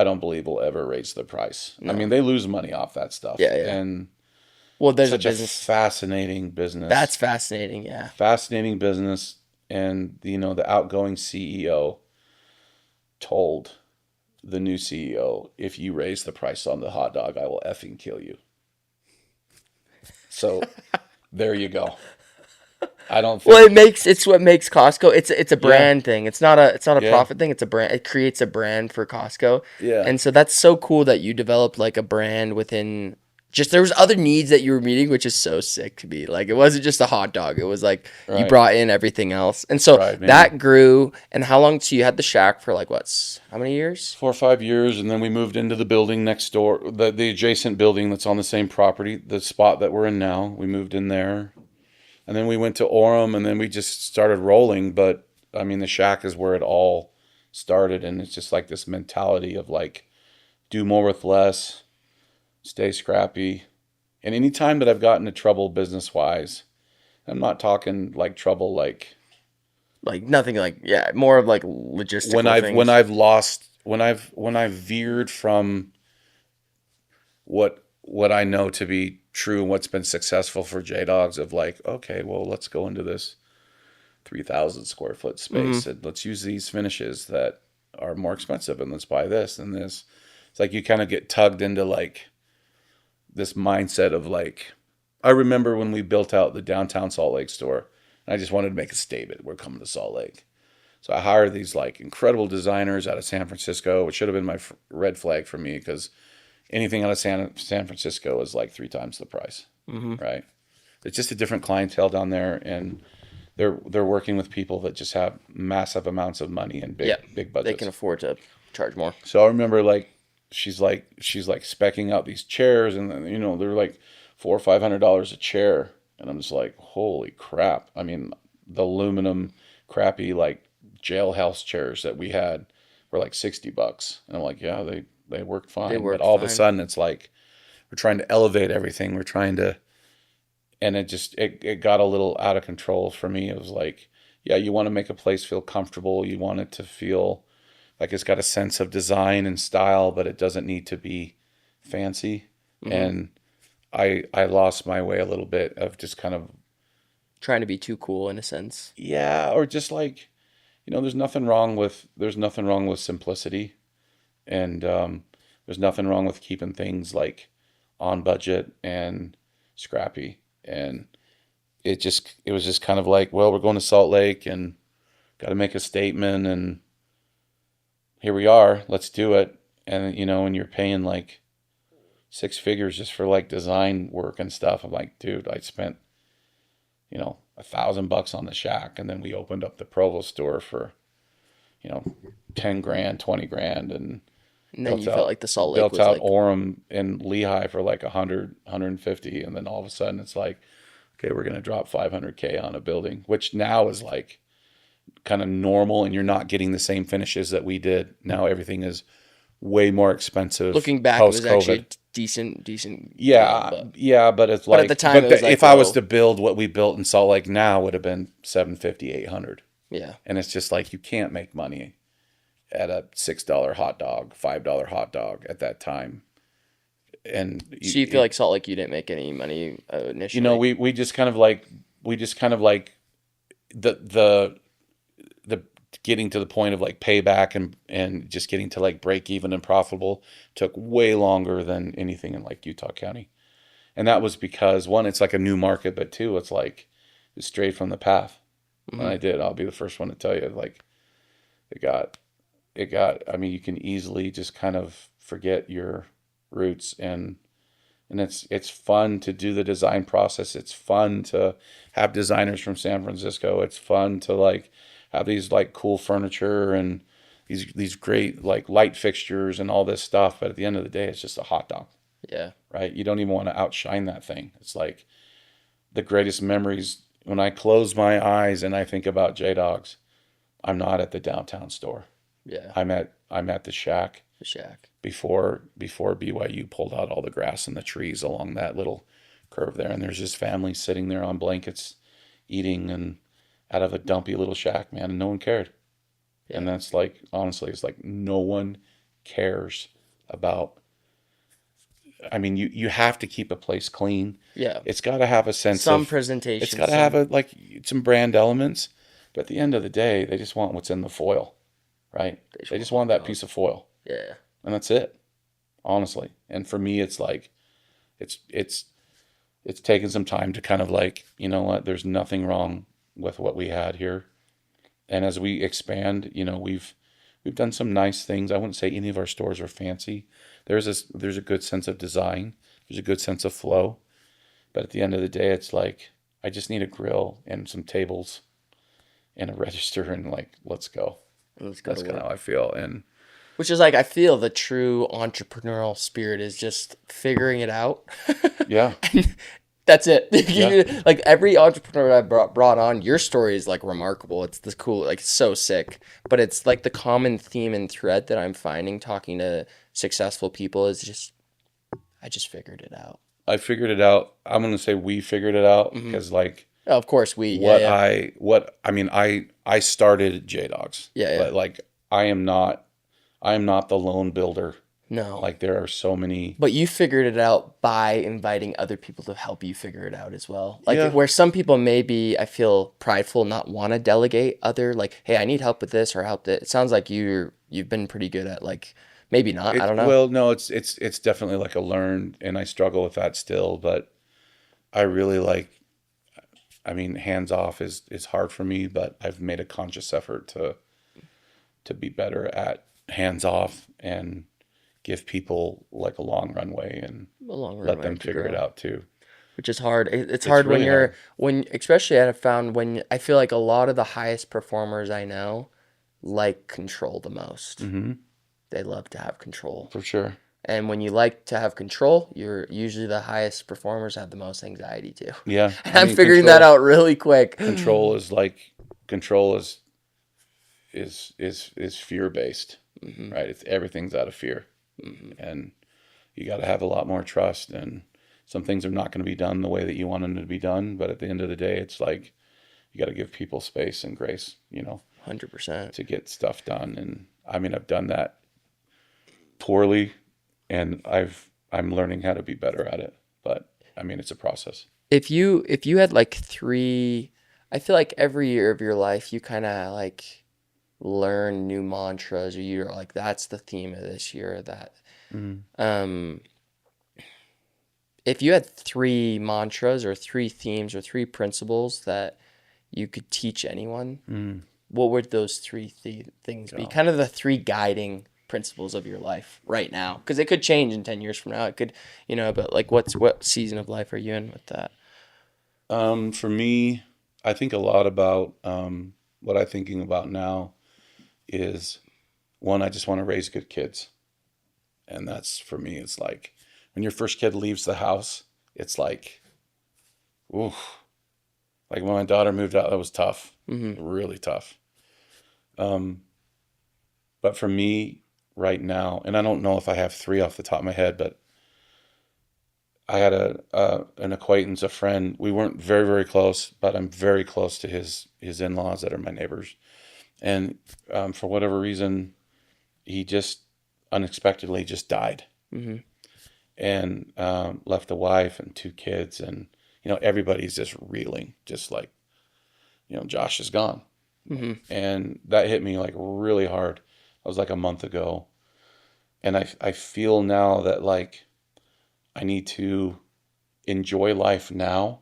don't believe will ever raise the price. I
No.
mean, they lose money off that stuff,
Yeah, yeah.
and
Well, there's a
such a
business
fascinating business.
that's fascinating. Yeah.
Fascinating business, and the outgoing CEO told the new CEO, if you raise the price on the hot dog, I will effing kill you. So there you go. I don't think,
Well, it's what makes Costco. It's a brand thing. It's not a
Yeah.
profit thing. It's a brand. It creates a brand for Costco.
Yeah.
And so that's so cool that you developed like a brand within. Just there was other needs that you were meeting, which is so sick to me. Like it wasn't just a hot dog. It was like you
Right.
brought in everything else, and so
Right, man.
that grew. And how long? So you had the shack for like how many years?
4 or 5 years, and then we moved into the building next door, the adjacent building that's on the same property, the spot that we're in now. We moved in there, and then we went to Orem, and then we just started rolling. But I mean, the shack is where it all started, and it's just like this mentality of like, do more with less, stay scrappy. And any time that I've gotten into trouble business wise, I'm not talking like trouble like
Like nothing. Like yeah, more of like logistical things.
when I've veered from what I know to be true and what's been successful for J Dawgs of like, okay, well, let's go into this 3,000 square foot space and let's use these finishes that are more expensive and let's buy this and this. It's like you kind of get tugged into like this mindset of like, I remember when we built out the downtown Salt Lake store, and I just wanted to make a statement. We're coming to Salt Lake. So I hired these like incredible designers out of San Francisco, which should have been my red flag for me because anything out of San Francisco is like 3 times the price, right? It's just a different clientele down there, and they're working with people that just have massive amounts of money and big budgets.
They can afford to charge more.
So I remember like she's like specking out these chairs, and they're like $400 or $500 a chair, and I'm just like, holy crap! I mean, the aluminum crappy like jailhouse chairs that we had were like $60, and I'm like, yeah, they work fine.
They work
but all of a
fine.
sudden, it's like we're trying to elevate everything. We're trying to, and it got a little out of control for me. It was like, yeah, you want to make a place feel comfortable. You want it to feel like it's got a sense of design and style, but it doesn't need to be fancy. And I lost my way a little bit of just kind of,
Trying to be too cool in a sense.
yeah, or just like, there's nothing wrong with simplicity, and there's nothing wrong with keeping things like on budget and scrappy. And it was just kind of like, well, we're going to Salt Lake and got to make a statement, and here we are, let's do it. And when you're paying like six figures just for like design work and stuff, I'm like, dude, I spent $1,000 on the shack, and then we opened up the Provo store for 10 grand, 20 grand, and
then you felt like the Salt Lake
built
was
out
like,
Orem and Lehigh for like 150, and then all of a sudden it's like, okay, we're gonna drop 500K on a building, which now is like kind of normal, and you're not getting the same finishes that we did. Now everything is way more expensive.
looking back, it was
post-COVID.
actually decent.
Yeah,
but
yeah, but it's like,
at the time, it was like,
if I was
whoa.
to build what we built in Salt Lake now, it would have been 750, 800.
Yeah.
And it's just like, you can't make money at a $6 hot dog, $5 hot dog at that time. And
So you feel like Salt Lake, you didn't make any money initially?
we just kind of like the getting to the point of like payback and just getting to like break even and profitable took way longer than anything in like Utah County. And that was because, one, it's like a new market, but two, it's like it's straight from the path. And I'll be the first one to tell you, like, it got, I mean, you can easily just kind of forget your roots, and it's fun to do the design process. It's fun to have designers from San Francisco. It's fun to like have these like cool furniture and these great like light fixtures and all this stuff. But at the end of the day, it's just a hot dog.
Yeah.
Right? You don't even want to outshine that thing. It's like the greatest memories when I close my eyes and I think about J Dawgs. I'm not at the downtown store.
Yeah.
I'm at the shack.
The shack.
Before BYU pulled out all the grass and the trees along that little curve there, and there's just families sitting there on blankets eating and out of a dumpy little shack, man, and no one cared. Yeah. And that's like, honestly, it's like no one cares about. I mean, you have to keep a place clean.
Yeah.
It's got to have a sense
some
of
presentation.
It's got to have some brand elements, but at the end of the day, they just want what's in the foil, right? They just want that piece of foil.
Yeah.
And that's it, honestly. And for me, it's like, it's taken some time to kind of like, you know what, there's nothing wrong with what we had here. And as we expand, we've done some nice things. I wouldn't say any of our stores are fancy. There's a good sense of design. There's a good sense of flow. But at the end of the day, it's like, I just need a grill and some tables and a register, and like, let's go. That's kind of how I feel. And
which is like, I feel the true entrepreneurial spirit is just figuring it out.
Yeah.
And that's it.
Yeah.
Like every entrepreneur I brought on, your story is like remarkable. It's this cool, like it's so sick. But it's like the common theme and thread that I'm finding talking to successful people is just, I just figured it out.
I figured it out. I'm going to say we figured it out because like,
oh, of course we,
I started J Dawgs.
Yeah.
But like, I am not the lone builder.
No.
Like there are so many.
But you figured it out by inviting other people to help you figure it out as well. Like where some people may be, I feel prideful, not want to delegate other, like, hey, I need help with this or help that. It sounds like you've been pretty good at like, maybe not. I don't know.
Well, no, it's definitely like a learned, and I struggle with that still, but I really like, I mean, hands off is hard for me, but I've made a conscious effort to be better at hands off and give people like a long runway and let them figure it out too.
Which is hard. It's hard
really
when especially I have found when I feel like a lot of the highest performers I know like control the most. Mm-hmm. They love to have control.
For sure. And
when you like to have control, you're usually the highest performers have the most anxiety too.
Yeah.
I'm figuring that out really quick.
Control is fear based, right? It's everything's out of fear, and you got to have a lot more trust. And some things are not going to be done the way that you want them to be done. But at the end of the day, it's like you got to give people space and grace,
100%
to get stuff done. And I mean, I've done that poorly, and I'm learning how to be better at it. But I mean, it's a process.
If you had like three, I feel like every year of your life you kind of like learn new mantras, or you're like, that's the theme of this year. That
Mm.
um, if you had three mantras or three themes or three principles that you could teach anyone,
Mm.
what would those three things be?
Yeah.
Kind of the three guiding principles of your life right now, because it could change in 10 years from now. It could, but like, what season of life are you in with that?
For me, I think a lot about what I'm thinking about now is one, I just want to raise good kids. And that's for me, it's like when your first kid leaves the house, it's like, ooh, like when my daughter moved out, that was tough,
Mm-hmm.
really tough. Um, but for me right now, and I don't know if I have three off the top of my head, but I had an acquaintance, a friend. We weren't very, very close, but I'm very close to his in-laws that are my neighbors. And for whatever reason, he just unexpectedly just died,
Mm-hmm.
and left a wife and two kids, and everybody's just reeling, just like Josh is gone,
Mm-hmm.
and that hit me like really hard. That was like a month ago, and I feel now that like I need to enjoy life now,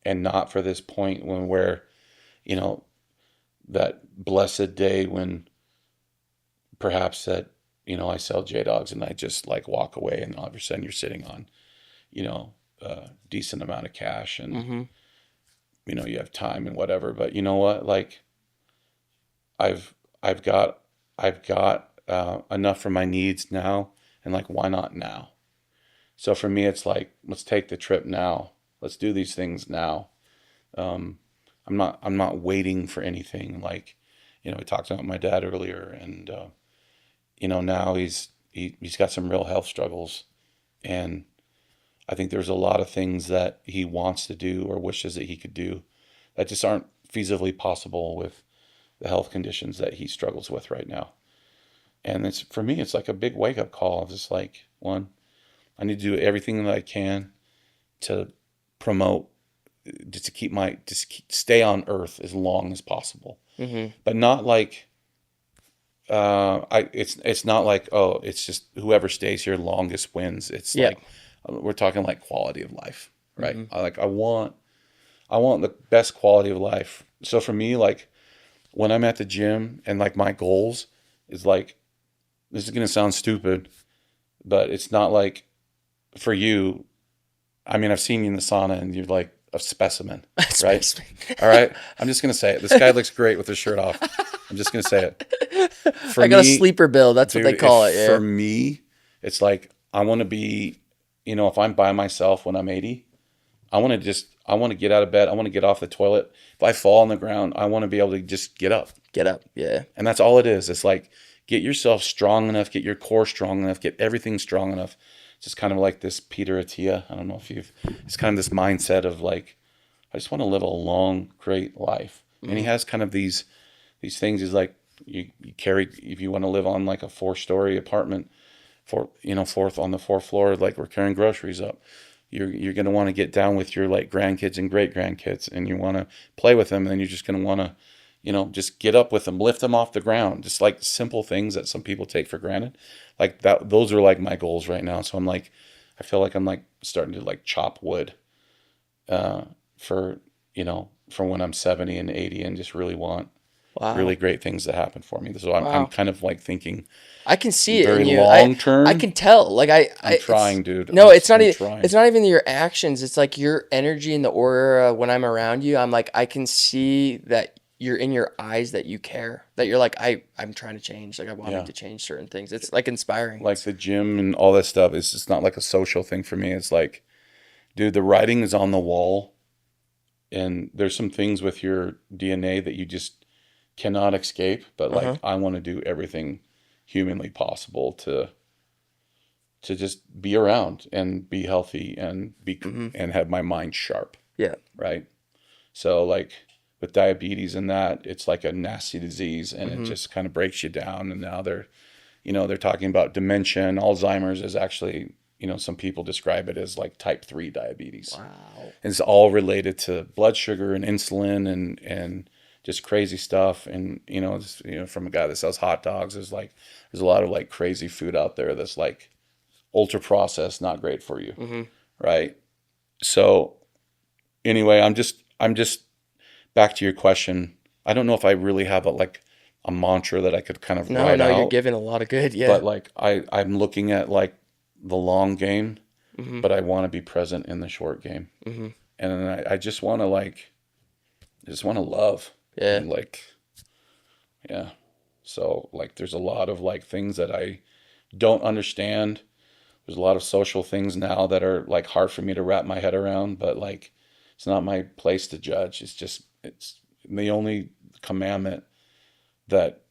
and not for this point when where you know that blessed day when perhaps that I sell J Dawgs and I just like walk away, and all of a sudden you're sitting on a decent amount of cash, and
Mm-hmm.
you have time and whatever. But you know what, like I've I've got enough for my needs now, and like why not now? So for me, it's like, let's take the trip now. Let's do these things now. Um, I'm not waiting for anything. Like, I talked about my dad earlier, and now he's got some real health struggles, and I think there's a lot of things that he wants to do or wishes that he could do that just aren't feasibly possible with the health conditions that he struggles with right now. And it's for me, it's like a big wake up call. It's just like, one, I need to do everything that I can to promote, just stay on Earth as long as possible,
Mm-hmm.
but not like it's not like, oh, it's just whoever stays here longest wins. It's
Yeah.
like we're talking like quality of life, right?
Mm-hmm.
I want the best quality of life. So for me, like when I'm at the gym and like my goals is like, this is gonna sound stupid, but it's not like for you. I mean, I've seen you in the sauna and you're like a specimen, right? All right. I'm just gonna say it. This guy looks great with his shirt off. I'm just gonna say it. For
I got a
me,
sleeper bill. That's what
dude,
they call
if
it.
for
Yeah.
me, it's like I want to be, if I'm by myself when I'm 80, I want to get out of bed. I want to get off the toilet. If I fall on the ground, I want to be able to just get up.
Get up. Yeah.
And that's all it is. It's like, get yourself strong enough, get your core strong enough, get everything strong enough. It's just kind of like this Peter Attia. I don't know if it's kind of this mindset of like, I just want to live a long, great life. Mm-hmm. And he has kind of these things. He's like, you carry, if you want to live on like a 4-story apartment, fourth on the 4th floor, like we're carrying groceries up. You're going to want to get down with your like grandkids and great grandkids, and you want to play with them, and then you're just going to want to, just get up with them, lift them off the ground, just like simple things that some people take for granted, like that. Those are like my goals right now. So I'm like, I feel like I'm like starting to like chop wood, for for when I'm 70 and 80, and just really want
Wow.
really great things to happen for me. So I'm
Wow.
kind of like thinking
I can see it
very
in you.
long term.
I can tell. Like
I'm trying, dude.
No, it's not
I'm
even.
trying.
It's not even your actions. It's like your energy and the aura when I'm around you. I'm like, I can see that you're in your eyes, that you care, that you're like, I'm trying to change. Like I want
Yeah.
to change certain things. It's like inspiring.
Like the gym and all that stuff is just not like a social thing for me. It's like, dude, the writing is on the wall, and there's some things with your DNA that you just cannot escape. But like,
Uh-huh.
I want to do everything humanly possible to just be around and be healthy and be
Mm-hmm.
and have my mind sharp,
Yeah.
right? So like with diabetes and that, it's like a nasty disease, and
Mm-hmm.
it just kind of breaks you down. And now they're talking about dementia, and Alzheimer's is actually, some people describe it as like type 3 diabetes.
Wow.
And it's all related to blood sugar and insulin and just crazy stuff. And, from a guy that sells hot dogs, there's a lot of like crazy food out there that's like ultra processed, not great for you.
Mm-hmm.
Right. So anyway, I'm just back to your question. I don't know if I really have a mantra that I could kind of
No,
write
no, you're
out,
giving a lot of good. Yeah.
but like I'm looking at like the long game,
Mm-hmm.
but I want to be present in the short game.
Mm-hmm.
And I just want to love.
Yeah.
And like, yeah. So like, there's a lot of like things that I don't understand. There's a lot of social things now that are like hard for me to wrap my head around, but like, it's not my place to judge. It's the only commandment that,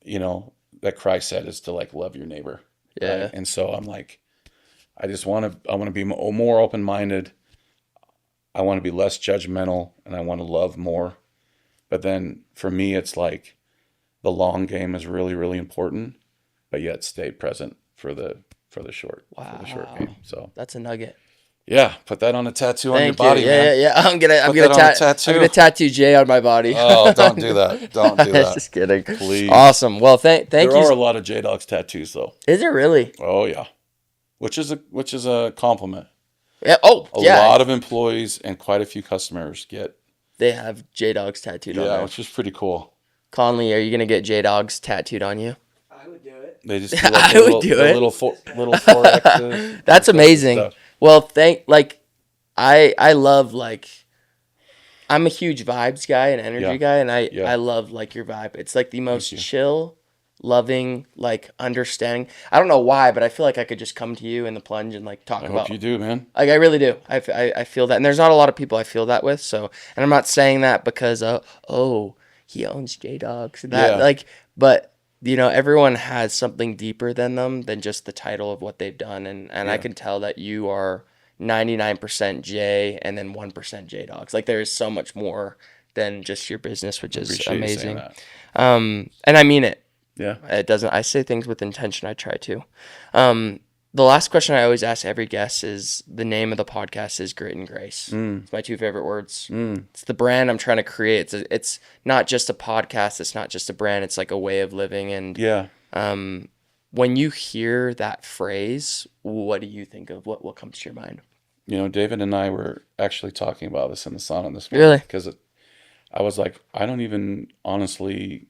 that Christ said is to like love your neighbor.
Yeah.
Right? And so I'm like, I want to be more open-minded. I want to be less judgmental, and I want to love more. But then for me, it's like the long game is really, really important, but yet stay present for the short
Wow.
game. So
That's a nugget.
yeah, put that on a tattoo on your
Thank you.
body,
Yeah,
man.
yeah, yeah. I'm
Put that on a tattoo.
I'm gonna tattoo Jay on my body.
Oh, don't do that. Don't do that.
Just kidding.
Please.
Awesome. Well, thank
There
you.
are a lot of J Dawgs tattoos though.
Is it really?
Oh yeah. Which is a compliment.
Yeah. Oh,
A
yeah.
lot of employees and quite a few customers get
They have J Dawgs tattooed on there.
which is pretty cool.
Conley, are you gonna get J Dawgs tattooed on you?
I would do it.
They just do like
I
the
would
little,
do
the
it.
little 4X's.
That's amazing.
Stuff.
Well, I love like I'm a huge vibes guy and energy
Yeah.
guy, and
Yeah.
I love like your vibe. It's like the most
you.
chill, loving, like understanding. I don't know why, but I feel like I could just come to you in the plunge and like talk
I
about.
hope you do, man.
Like I really do. I feel that, and there's not a lot of people I feel that with. So, and I'm not saying that because he owns J Dawgs and that
Yeah.
like, but everyone has something deeper than them than just the title of what they've done, and I
Yeah.
can tell that you are 99% J and then 1% J Dawgs. Like there is so much more than just your business, which is
Appreciate you saying
amazing.
that.
And I mean it.
Yeah.
It doesn't. I say things with intention. I try to. The last question I always ask every guest is the name of the podcast is Grit and Grace. It's my two favorite words. It's the brand I'm trying to create. It's not just a podcast. It's not just a brand. It's like a way of living. And
Yeah.
when you hear that phrase, what do you think of? What comes to your mind?
David and I were actually talking about this in the sauna this morning.
Really?
Because I was like, I don't even honestly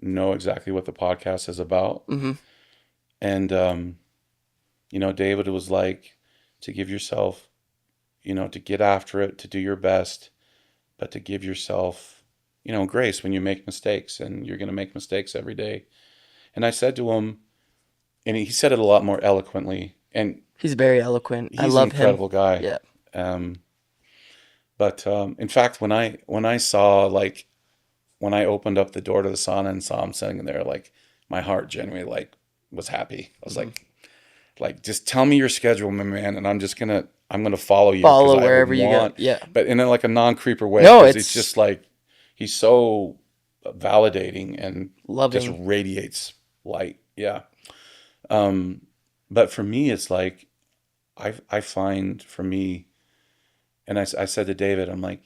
know exactly what the podcast is about.
Mm-hmm.
And, David was like, to give yourself, to get after it, to do your best, but to give yourself, grace when you make mistakes, and you're going to make mistakes every day. And I said to him, and he said it a lot more eloquently, and
He's very eloquent. I
he's
love
an incredible
him.
guy.
Yeah.
But in fact, when I saw, like, when I opened up the door to the sauna and saw him sitting there, like, my heart genuinely like was happy. I was like, just tell me your schedule, my man, and I'm gonna follow you. 'Cause
Follow
I
wherever
would
you
want,
go. Yeah.
But in like a non-creeper way.
No,
'cause
it's
just like, he's so validating and
loving.
just radiates light. Yeah. But for me, it's like, I find for me, and I said to David, I'm like,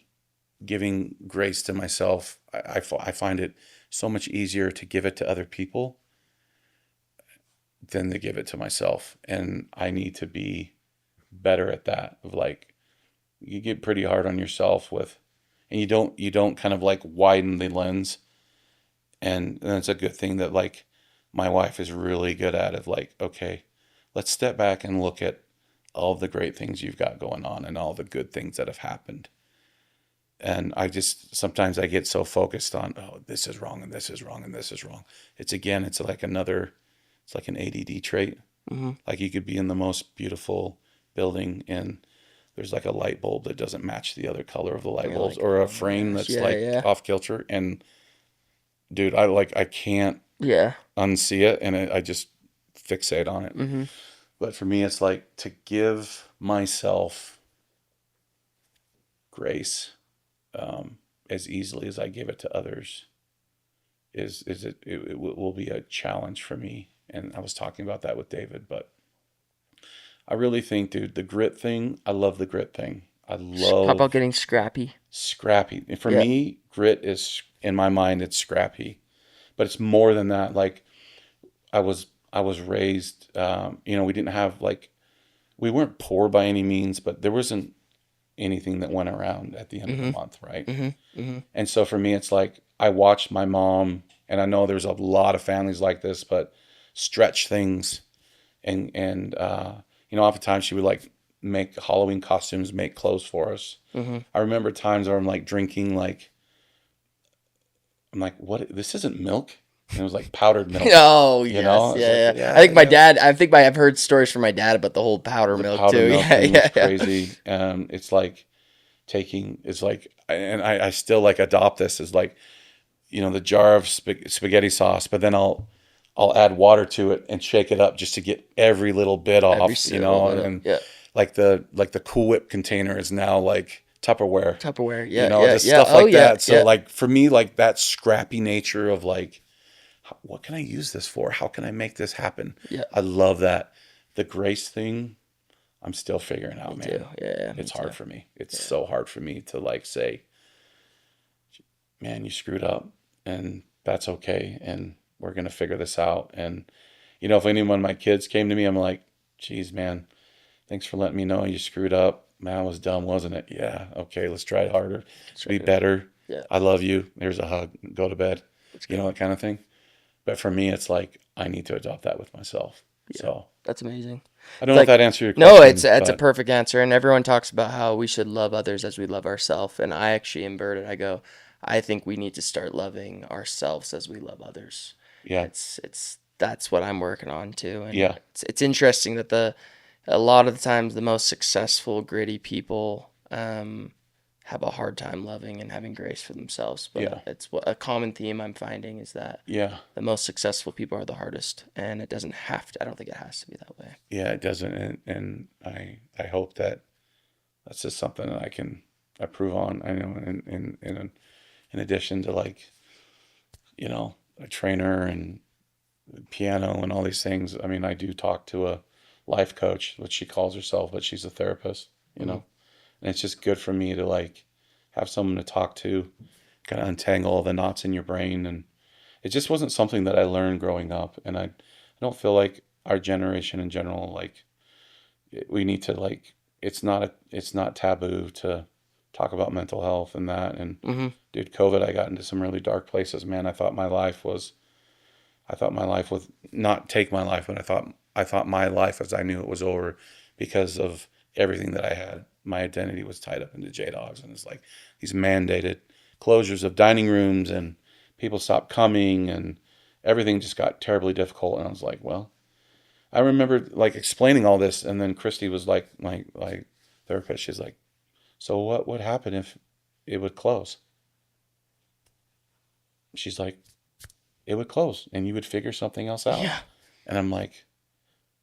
giving grace to myself, I find it so much easier to give it to other people than to give it to myself. And I need to be better at that. Of like, you get pretty hard on yourself and you don't kind of like widen the lens. And it's a good thing that like my wife is really good at, of like, okay, let's step back and look at all of the great things you've got going on and all the good things that have happened. And sometimes I get so focused on, oh, this is wrong and this is wrong and this is wrong. It's like an ADD trait.
Mm-hmm.
Like you could be in the most beautiful building and there's like a light bulb that doesn't match the other color of the light bulbs, or a frame that's off kilter. And dude, I can't unsee it, and I just fixate on it.
Mm-hmm.
But for me, it's like to give myself grace, as easily as I give it to others it will be a challenge for me. And I was talking about that with David, but I really think, dude, the grit thing, I love the grit thing. I
How about
love
getting scrappy?
scrappy. And for
Yeah.
me, grit is, in my mind, it's scrappy, but it's more than that. Like I was raised, we didn't have like, we weren't poor by any means, but there wasn't anything that went around at the end of the
Mm-hmm.
month, right?
Mm-hmm. Mm-hmm.
And so for me, it's like I watched my mom, and I know there's a lot of families like this, but stretch things, and oftentimes she would like make Halloween costumes, make clothes for us.
Mm-hmm.
I remember times where I'm like drinking, like I'm like, what? This isn't milk, and it was like powdered milk.
Oh
I
yes,
was like,
yeah, yeah. I
yeah,
think my
yeah.
dad. I think I've heard stories from my dad about the whole powder
The
milk
powdered
too.
milk
Yeah,
thing was
yeah, yeah.
crazy. It's like taking, it's like, and I still like adopt this as like, the jar of spaghetti sauce, but then I'll add water to it and shake it up just to get every little bit
Every
off,
single
and
bit.
then
Yeah.
like the Cool Whip container is now like Tupperware,
Tupperware. Yeah, yeah,
just
yeah.
stuff
Oh
like
yeah,
that. So
yeah,
like for me, like that scrappy nature of like, what can I use this for? How can I make this happen?
yeah.
I love that. The grace thing, I'm still figuring
Me
out,
too.
man.
Yeah, yeah, me
It's
too.
hard for me. It's
Yeah.
so hard for me to like say, man, you screwed up, and that's okay, and we're gonna figure this out. And if any one of my kids came to me, I'm like, geez, man, thanks for letting me know you screwed up. Man, I was dumb, wasn't it? Yeah, okay, let's try harder,
That's
be
right.
better.
Yeah,
I love you. There's a hug. Go to bed.
let's go.
That kind of thing. But for me, it's like I need to adopt that with myself.
Yeah,
So
that's amazing.
I don't
It's
know if
like
that answered your
no, it's
question,
it's a
but
perfect answer, and everyone talks about how we should love others as we love ourselves. And I actually invert it. I go, I think we need to start loving ourselves as we love others.
yeah,
It's that's what I'm working on too, and
yeah,
it's interesting that a lot of the times the most successful gritty people have a hard time loving and having grace for themselves. But
yeah,
it's what a common theme I'm finding is that
yeah,
the most successful people are the hardest, and it doesn't have to. I don't think it has to be that way.
yeah. It doesn't, and I hope that that's just something that I can improve on. I know, in addition to like a trainer and piano and all these things. I mean, I do talk to a life coach, which she calls herself, but she's a therapist.
Mm-hmm.
And it's just good for me to like have someone to talk to, kind of untangle all the knots in your brain. And it just wasn't something that I learned growing up. And I don't feel like our generation in general, like we need to like, it's not taboo to talk about mental health and that. And
Mm-hmm.
dude, COVID, I got into some really dark places, man. I thought my life was not take my life, but I thought my life as I knew it was over because of everything that I had. My identity was tied up into J Dawgs, and it's like these mandated closures of dining rooms, and people stopped coming, and everything just got terribly difficult. And I was like, well, I remember like explaining all this, and then Christy was like, my therapist, she's like, so what would happen if it would close? She's like, it would close, and you would figure something else out.
Yeah.
And I'm like,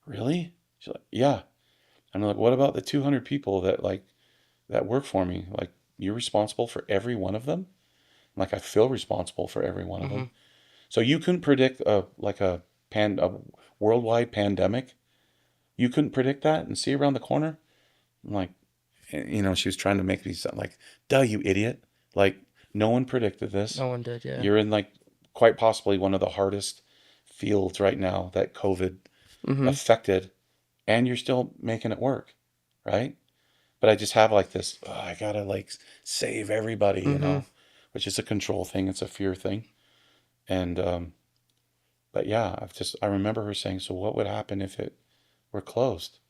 really? She's like, yeah. And I'm like, what about the 200 people that work for me? Like, you're responsible for every one of them? I'm like, I feel responsible for every one of
Mm-hmm.
them. So you couldn't predict a worldwide pandemic. You couldn't predict that and see around the corner. I'm like, she was trying to make me sound like, duh, you idiot. Like, no one predicted this.
No one did. Yeah.
You're in like quite possibly one of the hardest fields right now that COVID
Mm-hmm.
affected, and you're still making it work, right? But I just have like this, I gotta like save everybody,
Mm-hmm.
which is a control thing, it's a fear thing. And but yeah, I remember her saying, so what would happen if it were closed?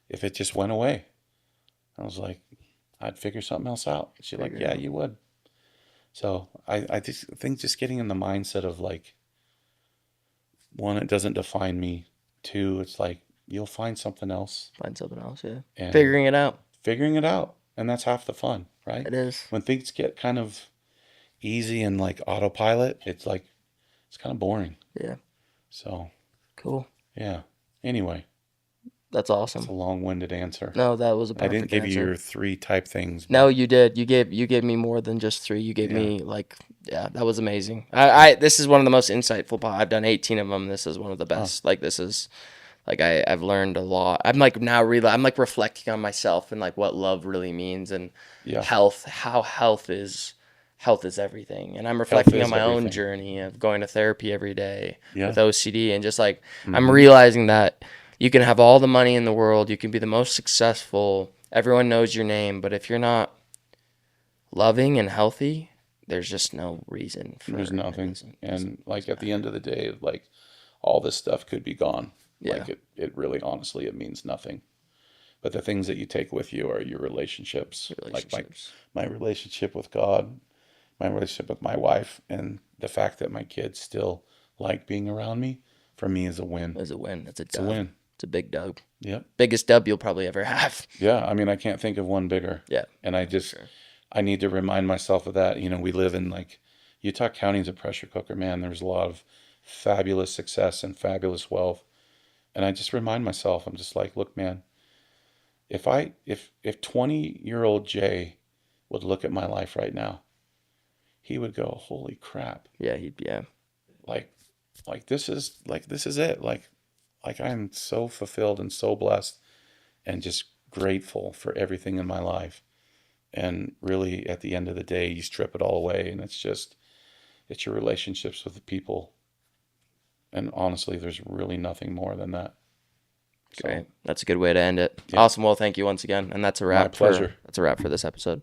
If it just went away? I was like, I'd figure something else out. She's like,
Figure it
yeah,
out.
you would. So I just think just getting in the mindset of like, one, it doesn't define me. Two, it's like you'll find something else
Find something else. Yeah.
and
Figuring it out.
figuring it out. And that's half the fun, right?
It is.
When things get kind of easy and like autopilot, it's like, it's kind of boring.
Yeah.
So,
Cool.
yeah. Anyway,
That's
It's
awesome.
a long-winded answer.
No, that was a
I didn't
perfect
give you
answer.
your three type things,
No,
but
you did. You gave me more than just three. You gave
yeah,
me like, yeah, that was amazing. I this is one of the most insightful. I've done 18 of them. This is one of the
oh,
best. Like this is like I've learned a lot. I'm like now I'm like reflecting on myself and like what love really means and
yeah.
how health is everything. And I'm
Health
reflecting on
is
my own
everything.
journey of going to therapy every day with
Yeah.
OCD and just like I'm
Mm-hmm.
realizing that you can have all the money in the world, you can be the most successful, everyone knows your name, but if you're not loving and healthy, there's just no reason
There's
for it
nothing.
doesn't
And like at the end of the day, like all this stuff could be gone.
yeah,
Like it really honestly it means nothing. But the things that you take with you are your relationships. Like
relationships
my relationship with God, my relationship with my wife, and the fact that my kids still like being around me, for me is a win.
is a win. It's a
It's a
dub.
win.
It's a big dub.
Yep.
Biggest dub you'll probably ever have.
Yeah. I mean, I can't think of one bigger.
Yeah,
And
for sure.
I need to remind myself of that. You know, we live in like Utah County's a pressure cooker, man. There's a lot of fabulous success and fabulous wealth. And I just remind myself, I'm just like, look, man, if 20-year-old Jay would look at my life right now, he would go, holy crap.
Yeah, yeah.
Like this is it. Like I'm so fulfilled and so blessed and just grateful for everything in my life. And really at the end of the day, you strip it all away and it's your relationships with the people. And honestly, there's really nothing more than that. So,
Great. That's a good way to end it.
yeah,
Awesome. Well, thank you once again, and
my pleasure.
that's a wrap for this episode.